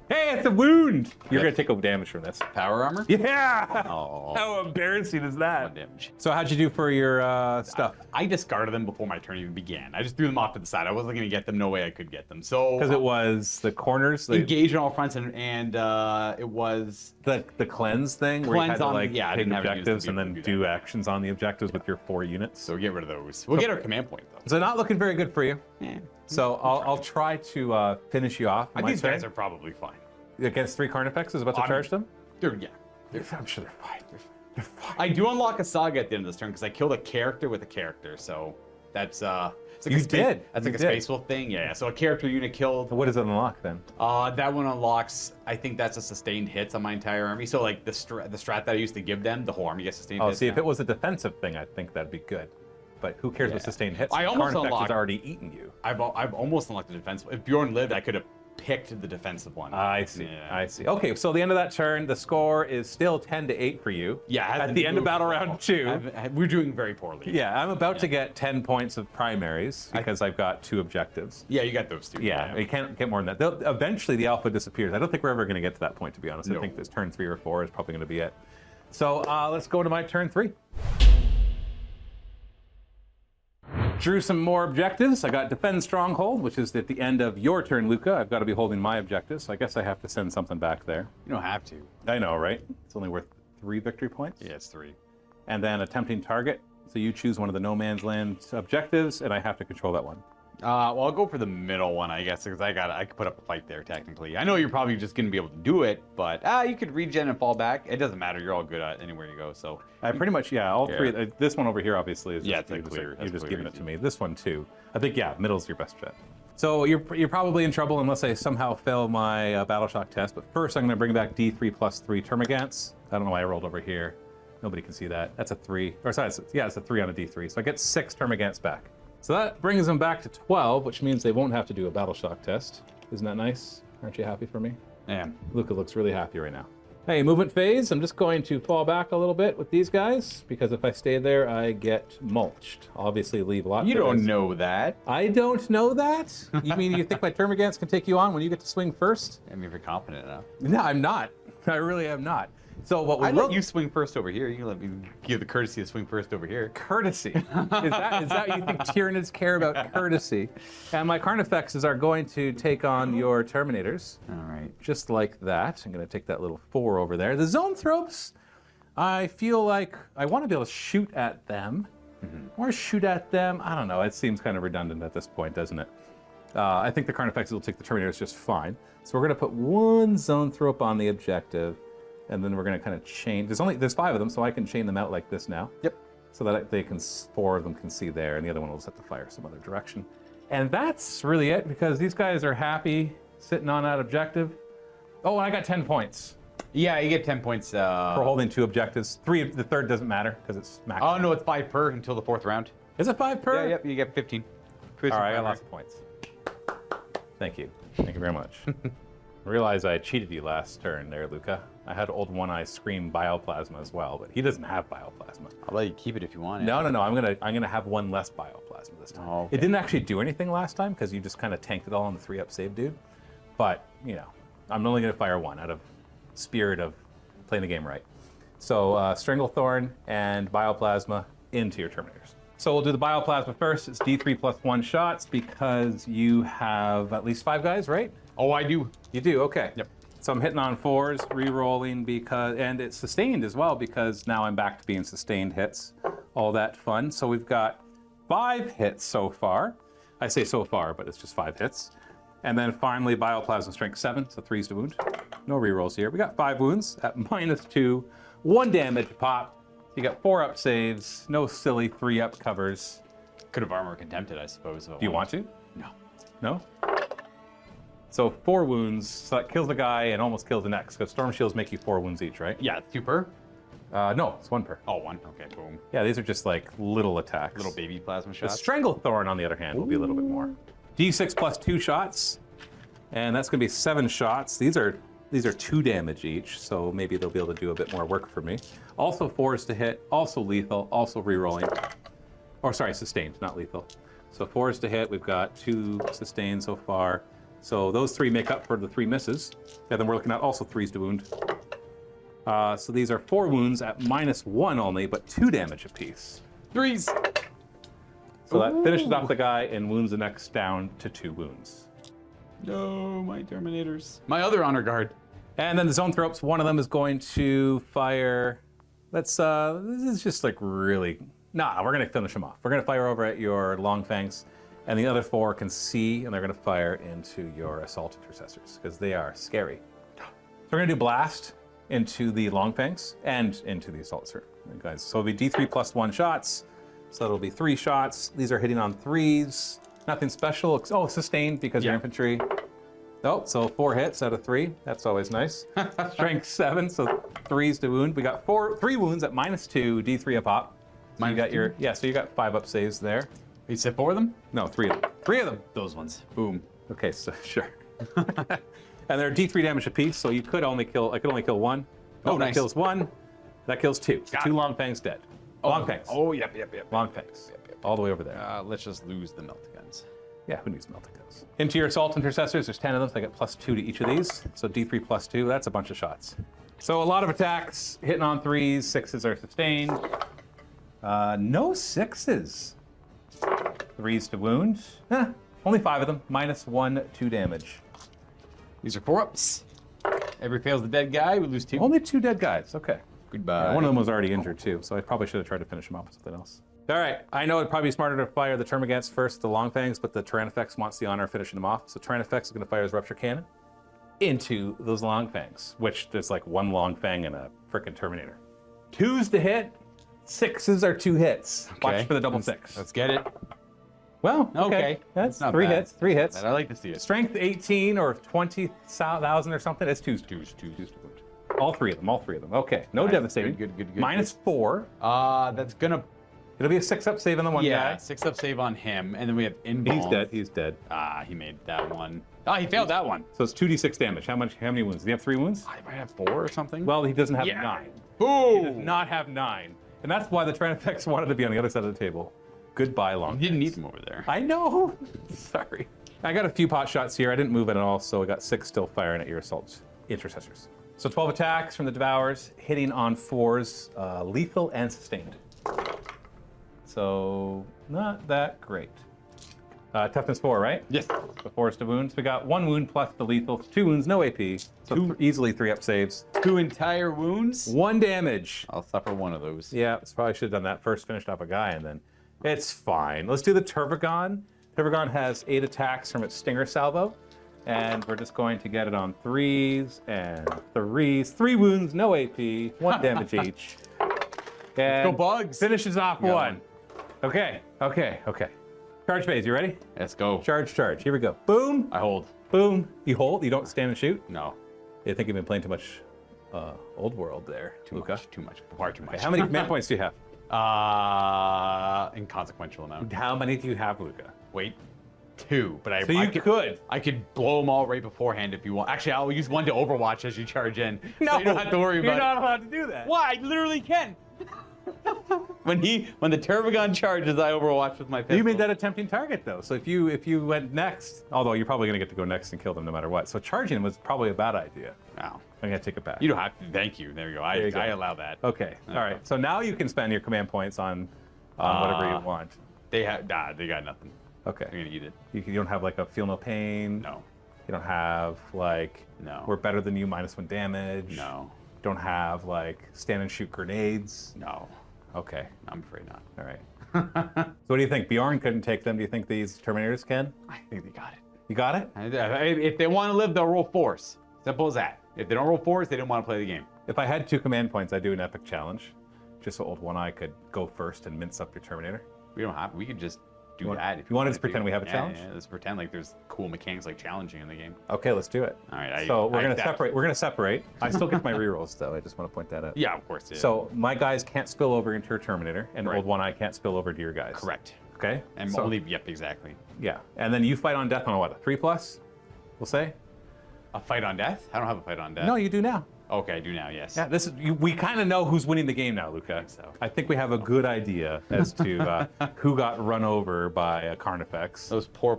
Hey, it's a wound. You're Yep. gonna take a damage from this. Power armor? Yeah. Oh. How embarrassing is 1 that? damage. So how'd you do for your stuff? I discarded them before my turn even began. I just threw them off to the side. I wasn't going to get them. No way I could get them. So Because it was the corners, engage on all fronts, and it was the cleanse thing where you had Cleanse to on- like yeah, I take didn't have it used to objectives be and able then to do do that. actions on the objectives with your 4 units. so get rid of those. We'll get our command point though. So not looking very good for you. Yeah. So I'll try to finish you off. I my think these guys turn. are probably fine. Against 3 Carnifexes, about to I'm- charge them? Yeah. I'm sure they're fine. They're fine. I do unlock a saga at the end of this turn because I killed a character with a character. So that's it's like You a space, did. That's You like a did. spaceful thing. Yeah. So a character unit killed. So what does it unlock then? That one unlocks. I think that's a sustained hits on my entire army. So like the strat that I used to give them, the whole army gets sustained Oh, hits. see, if now. it was a defensive thing, I think that'd be good. But who cares what Yeah. sustained hits? I almost Carnifex has unlocked- already eaten you. I've almost unlocked the defense. If Bjorn lived, I could have picked the defensive one. I see. Yeah. I see. Okay, so the end of that turn, the score is still 10-8 for you. Yeah, it At hasn't the end of moved battle at all. round 2. We're doing very poorly. Yeah, I'm about to get 10 points of primaries because I've got 2 objectives. Yeah, you got those two. Yeah, you can't get more than that. Eventually, the alpha disappears. I don't think we're ever going to get to that point, to be honest. I think this turn 3 or 4 is probably going to be it. So let's go to my turn 3. Drew some more objectives. I got Defend Stronghold, which is at the end of your turn, Luka. I've got to be holding my objectives, so I guess I have to send something back there. You don't have to. I know, right? It's only worth 3 victory points. Yeah, it's 3. And then Attempting Target. So you choose one of the No Man's Land objectives, and I have to control that one. Well, I'll go for the middle one, I guess, because I could put up a fight there, technically. I know you're probably just going to be able to do it, but you could regen and fall back. It doesn't matter. You're all good at anywhere you go, so. I pretty much, all 3. This one over here, obviously, is Yeah, just, it's clear. you're just clear giving it easy. to me. This one, too. I think, middle's your best bet. So you're probably in trouble unless I somehow fail my Battle Shock test, but first I'm going to bring back D3 plus 3 Termagants. I don't know why I rolled over here. Nobody can see that. That's a 3. Or sorry, it's a 3 on a D3. So I get 6 Termagants back. So that brings them back to 12, which means they won't have to do a Battle Shock test. Isn't that nice? Aren't you happy for me? Yeah. Luka looks really happy right now. Hey, movement phase. I'm just going to fall back a little bit with these guys, because if I stay there, I get mulched. Obviously, leave lots You of don't those. know that. I don't know that? You mean you think my Termagants can take you on when you get to swing first? I mean, if you're confident enough. No, I'm not. I really am not. So what we I will... let you swing first over here. You can let me give the courtesy to swing first over here. Courtesy. Is that you think Tyranids care about courtesy? And my Carnifexes are going to take on your Terminators. All right. Just like that. I'm going to take that little 4 over there. The Zoanthropes, I feel like I want to be able to shoot at them. Or shoot at them. I don't know. It seems kind of redundant at this point, doesn't it? I think the Carnifexes will take the Terminators just fine. So we're going to put 1 Zoanthrope on the objective. And then we're going to kind of chain. There's 5 of them, so I can chain them out like this now. Yep. So that they can 4 of them can see there, and the other one will set the fire some other direction. And that's really it, because these guys are happy sitting on that objective. Oh, and I got 10 points Yeah, you get 10 points. for holding 2 objectives. 3, the third doesn't matter because it's max. Oh, no, it's 5 per until the 4th round. Is it 5 per? Yeah, yep, you get 15. All right, I got lots of points. Thank you. Thank you very much. I realize I cheated you last turn there, Luka. I had old One Eye scream bioplasma as well, but he doesn't have bioplasma. I'll let you keep it if you want it. No. I'm gonna have 1 less bioplasma this time. Oh, okay. It didn't actually do anything last time because you just kind of tanked it all on the 3-up save, dude. But I'm only gonna fire 1 out of spirit of playing the game right. So Stranglethorn and bioplasma into your Terminators. So we'll do the bioplasma first. It's D3 plus 1 shots because you have at least 5 guys, right? Oh, I do. You do, okay. Yep. So I'm hitting on 4s, re-rolling and it's sustained as well because now I'm back to being sustained hits. All that fun. So we've got 5 hits so far. I say so far, but it's just 5 hits. And then finally, bioplasma strength 7, so 3s to wound. No re-rolls here. We got 5 wounds at -2, 1 damage pop. You got 4-up saves, no silly 3-up covers. Could have armor contempted, I suppose. Do you want to? No. No? So 4 wounds, so that kills the guy and almost kills the next, because Storm Shields make you 4 wounds each, right? Yeah, it's 2 per. No, it's 1 per. Oh, 1. Okay, boom. Yeah, these are just like little attacks. Little baby plasma The shots. Stranglethorn, on the other hand, will be a little bit more. D6 plus 2 shots, and that's going to be 7 shots. These are 2 damage each, so maybe they'll be able to do a bit more work for me. Also 4s to hit, also lethal, also re-rolling. Or sorry, sustained, not lethal. So 4s to hit, we've got 2 sustained so far. So those 3 make up for the 3 misses. And then we're looking at also 3s to wound. So these are 4 wounds at -1 only, but 2 damage apiece. 3s. So that finishes off the guy and wounds the next down to 2 wounds. No, my Terminators. My other honor guard. And then the Zoanthropes, one of them is going to fire. This is just like really. Nah, we're going to finish them off. We're going to fire over at your Long Fangs, and the other 4 can see, and they're going to fire into your Assault Intercessors because they are scary. So we're going to do Blast into the Long Fangs and into the Assault guys. So it'll be D3 plus 1 shots. So it'll be 3 shots. These are hitting on 3s. Nothing special. Oh, sustained because you're infantry. Oh, so 4 hits out of 3. That's always nice. Strength 7, so 3s to wound. We got 3 wounds at -2, D3 a pop. So you got your so you got 5-up saves there. You said 4 of them? No, 3 of them. 3 of them. Those ones. Boom. Okay, so sure. And they're D3 damage apiece, so I could only kill one. Oh, that nice. kills one. That kills two. So Got two it. long fangs dead. Long fangs. Oh, yep. Long fangs. All the way over there. Let's just lose the melt guns. Yeah, who needs melting guns? Into your assault intercessors, there's 10 of them, so I get +2 to each of these. So D3 +2, that's a bunch of shots. So a lot of attacks, hitting on 3s, 6s are sustained. No 6s. 3s to wound. Only 5 of them, -1, 2 damage. These are 4-ups. Every fails the dead guy, we lose 2. Only 2 dead guys, okay. Goodbye. Yeah, one of them was already injured too, so I probably should have tried to finish him off with something else. All right, I know it'd probably be smarter to fire the Termagants first, the Longfangs, but the Tyrannifex wants the honor of finishing them off. So Tyrannifex is going to fire his Rupture Cannon into those Longfangs, which there's like 1 Longfang and a frickin' Terminator. 2s to hit, 6s are 2 hits. Watch for the double 6. Let's get it. Well, okay. That's Not 3 bad. hits, 3 hits. I like to see it. Strength 18 or 20,000 or something. It's 2s. Twos. All three of them. Okay, no devastating. Good. -4. That's gonna. It'll be a 6-up save on the one Yeah, guy. 6-up save on him, and then we have inbound. He's dead. He made that one. He failed that one. So it's 2d6 damage. How many wounds? Does he have 3 wounds? I might have 4 or something. Well, he doesn't have Yeah. 9. He does Boom! not have 9. And that's why the Tyrannifex wanted to be on the other side of the table. Goodbye, long. You didn't need him over there. I know. Sorry. I got a few pot shots here. I didn't move it at all, so I got 6 still firing at your assault intercessors. So 12 attacks from the Devours, hitting on 4s, lethal and sustained. So not that great. Toughness 4, right? Yes. The 4s to wounds. We got 1 wound plus the lethal, 2 wounds, no AP. So easily 3-up saves. 2 entire wounds. 1 damage. I'll suffer one of those. Yeah, probably should have done that first, finished off a guy, and then it's fine. Let's do the Tervagon. Tervagon has 8 attacks from its Stinger Salvo, and we're just going to get it on 3s and 3s. 3 wounds, no AP, 1 damage each. And go Bugs. Finishes off Got 1. Okay. Charge phase, you ready? Let's go. Charge. Here we go. Boom, I hold. boom. You hold, you don't stand and shoot? No. I think you've been playing too much Old World there, Luka. Too much. Far too much. Okay, how many command points do you have? Inconsequential amount. How many do you have, Luka? Wait. 2, but I So you could. I could blow them all right beforehand if you want. Actually, I'll use 1 to Overwatch as you charge in. No, so you don't have to worry about you're it. not allowed to do that. Why? I literally can. when the Tervagon charges, I Overwatch with my pistol. You made that a tempting target, though. So if you went next, although you're probably going to get to go next and kill them no matter what. So charging him was probably a bad idea. Wow. I'm going to take it back. You don't have to. Thank you. There you go. There you go. I allow that. Okay. All right. So now you can spend your command points on whatever you want. They have. They got nothing. Okay. They're gonna eat it. You don't have like a feel no pain. No. You don't have like No. we're better than you -1 damage. No. Don't have like stand and shoot grenades. No. Okay. I'm afraid not. All right. So what do you think? Bjorn couldn't take them. Do you think these Terminators can? I think they got it. You got it? If they want to live, they'll roll 4s. Simple as that. If they don't roll 4s, they don't want to play the game. If I had 2 command points, I'd do an epic challenge, just so Old One Eye could go first and mince up your Terminator. We don't have. We could just do want- that. If you wanted wanted to pretend we have a Yeah, challenge? Yeah, let's pretend like there's cool mechanics like challenging in the game. Okay, let's do it. All right. So we're I gonna accept. separate. We're gonna separate. I still get my rerolls though. I just want to point that out. Yeah, of course. Yeah. So my guys can't spill over into your Terminator, and Right. Old One Eye can't spill over to your guys. correct. Okay. And So- only. Yep. Exactly. Yeah, and then you fight on death on a what? A 3+? We'll say. A fight on death? I don't have a fight on death. No, you do now. Okay, I do now. Yes. Yeah, we kind of know who's winning the game now, Luka. so. I think we have a good idea as to who got run over by a Carnifex. Those poor.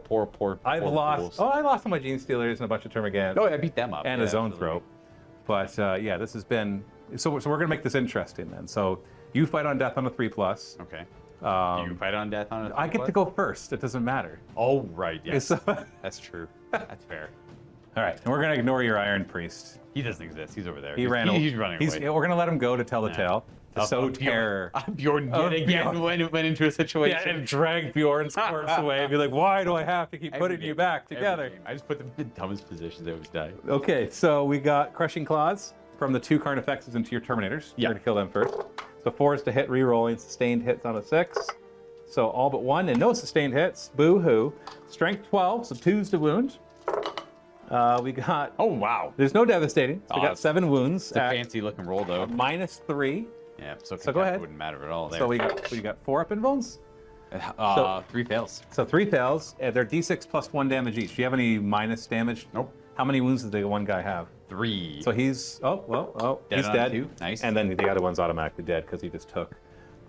I've lost. fools. Oh, I lost on my Gene Stealers and a bunch of Termagants. No, I beat them up. And yeah, a Zone absolutely. Throw. But yeah, this has been. So we're gonna make this interesting then. So you fight on death on a 3+. Okay. Do you fight on death on a I get to go first. It doesn't matter. Oh, right. Yes. It's- That's true. That's fair. All right, and we're gonna ignore your Iron Priest. He doesn't exist. He's over there. He he's, ran. He's running away. We're gonna let him go to tell the tale. To sow Bjorn. terror. Bjorn Oh, yet again Bjorn. went into a situation. Yeah, and drag Bjorn's corpse away and be like, why do I have to keep putting you back Every together? game. I just put them in the dumbest positions. They always die. Okay, so we got Crushing Claws from the 2 Carnifexes into your Terminators. Yeah. We're gonna kill them first. So 4s to hit, re-rolling, sustained hits on a 6. So all but 1 and no sustained hits. Boo-hoo. Strength 12, so 2s to wound. We got, Oh, wow. there's no devastating. So we got 7 wounds It's a at fancy looking roll, though. -3. Yeah, so go ahead. wouldn't matter at all there. So we got 4 up invulns. 3 fails. So 3 fails. They're d6 plus 1 damage each. Do you have any minus damage? Nope. How many wounds does the one guy have? 3. So he's he's on dead. 2. Nice. And then the other one's automatically dead because he just took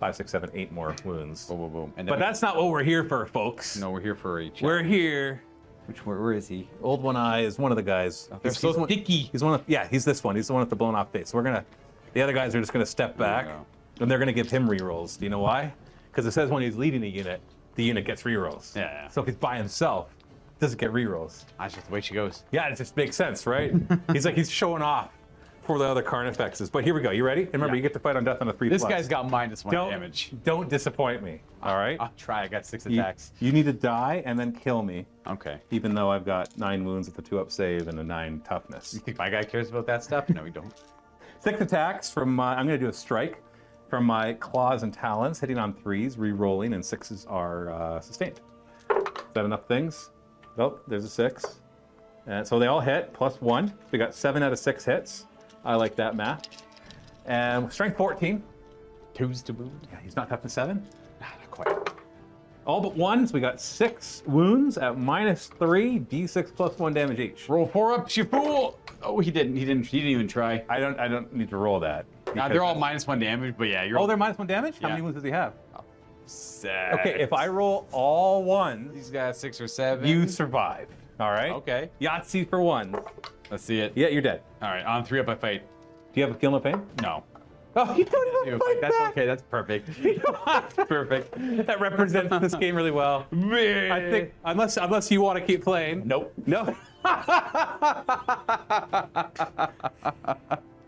5, 6, 7, 8 more wounds. Boom, boom, boom. And But that's not what we're here for, folks. No, we're here for a chat. We're here. Where is he? Old One Eye is one of the guys. They're so sticky. He's one of, yeah, he's this one. He's the one with the blown off face. So the other guys are just gonna step back, and they're gonna give him rerolls. Do you know why? Because it says when he's leading a unit, the unit gets rerolls. Yeah. So if he's by himself, he doesn't get rerolls. That's just the way she goes. Yeah, it just makes sense, right? he's showing off for the other Carnifexes. But here we go. You ready? And remember, you get to fight on death on a 3+. This guy's got -1 damage. Don't disappoint me. All right. I'll try. I got 6 You- attacks. You need to die and then kill me. Okay. Even though I've got 9 wounds with a 2-up save and a 9 toughness. You think my guy cares about that stuff? No, we don't. 6 attacks from my, I'm going to do a strike from my claws and talons, hitting on 3s, re-rolling, and 6s are sustained. Is that enough things? Oh, there's a 6. And so they all hit, +1. So we got 7 out of 6 hits. I like that math. And strength 14. 2s to boot. Yeah, he's not toughness 7. Not quite. All but 1, so we got 6 wounds at -3, d6 plus 1 damage each. Roll 4 ups, you fool! Oh, he didn't even try. I don't need to roll that. They're all -1 damage, but yeah, you're. Oh, they're -1 damage? How Yeah. many wounds does he have? 6. Okay, if I roll all 1s, He's got 6 or 7. you survive. All right? Okay. Yahtzee for 1. Let's see it. Yeah, you're dead. All right, on 3 up, I fight. Do you have a kill no pain? No. Oh, you don't even fight That's back. okay. That's perfect. That's perfect. That represents this game really well. I think, unless you want to keep playing. Nope. No.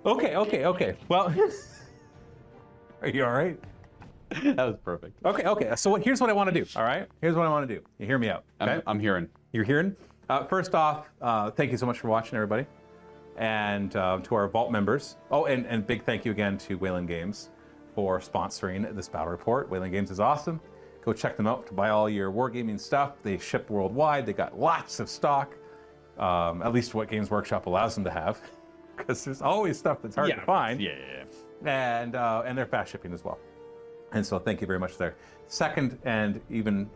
Okay. Well, are you all right? That was perfect. Okay. So here's what I want to do. All right. Here's what I want to do. You hear me out. Okay. I'm hearing. You're hearing? First off, thank you so much for watching, everybody. And to our Vault members. Oh, and big thank you again to Wayland Games for sponsoring this battle report. Wayland Games is awesome. Go check them out to buy all your Wargaming stuff. They ship worldwide. They got lots of stock, at least what Games Workshop allows them to have, because there's always stuff that's hard to find. Yeah. And they're fast shipping as well. And so thank you very much there. Second, and even,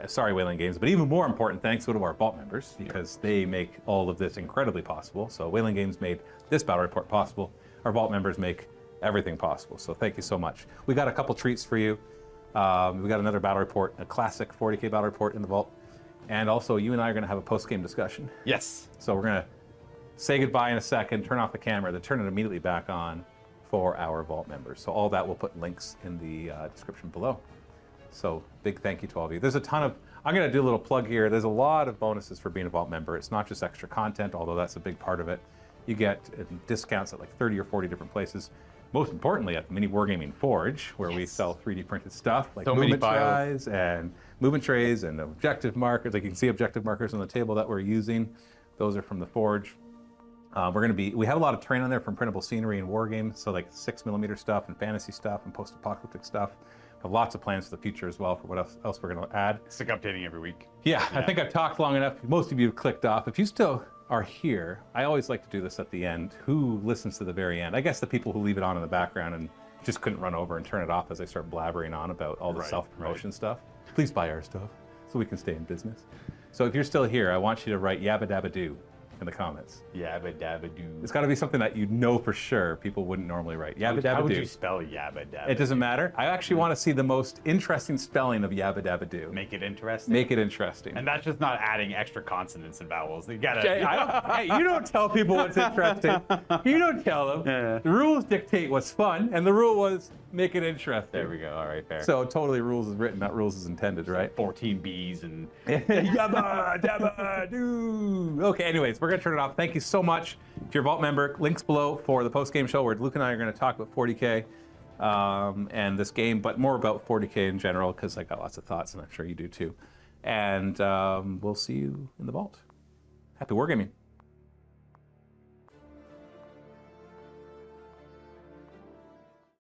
sorry Wayland Games, but even more important, thanks go to our Vault members, because they make all of this incredibly possible. So Wayland Games made this battle report possible. Our Vault members make everything possible. So thank you so much. We got a couple treats for you. We got another battle report, a classic 40K battle report in the Vault. And also you and I are gonna have a post-game discussion. Yes. So we're gonna say goodbye in a second, turn off the camera, then turn it immediately back on for our Vault members. So all that, we'll put links in the description below. So big thank you to all of you. There's a ton of, I'm gonna do a little plug here. There's a lot of bonuses for being a Vault member. It's not just extra content, although that's a big part of it. You get discounts at like 30 or 40 different places. Most importantly, at the MiniWarGaming Forge, where we sell 3D printed stuff like So many movement files. trays and objective markers. Like you can see objective markers on the table that we're using. Those are from the Forge. We have a lot of terrain on there from printable scenery and wargames, so like 6mm stuff and fantasy stuff and post-apocalyptic stuff. We have lots of plans for the future as well for what else we're going to add. Stick updating every week. Yeah, I think I've talked long enough. Most of you have clicked off. If you still are here, I always like to do this at the end. Who listens to the very end? I guess the people who leave it on in the background and just couldn't run over and turn it off as I start blabbering on about all the self-promotion stuff. Please buy our stuff so we can stay in business. So if you're still here, I want you to write yabba dabba doo in the comments. Yabba dabba doo. It's got to be something that you know for sure people wouldn't normally write. Yabba dabba doo. How would you spell yabba dabba? It doesn't matter. I actually want to see the most interesting spelling of yabba dabba doo. Make it interesting. Make it interesting. And that's just not adding extra consonants and vowels. You gotta. Hey, you don't tell people what's interesting. You don't tell them. Yeah. The rules dictate what's fun, and the rule was make it interesting. There we go. All right, fair. So totally rules is written, not rules is intended, right? 14 B's and. Yabba dabba doo. Okay, anyways, we're gonna turn it off. Thank you so much. If you're a Vault member, links below for the post-game show where Luka and I are gonna talk about 40K and this game, but more about 40K in general, because I got lots of thoughts, and I'm sure you do too. And we'll see you in the Vault. Happy Wargaming.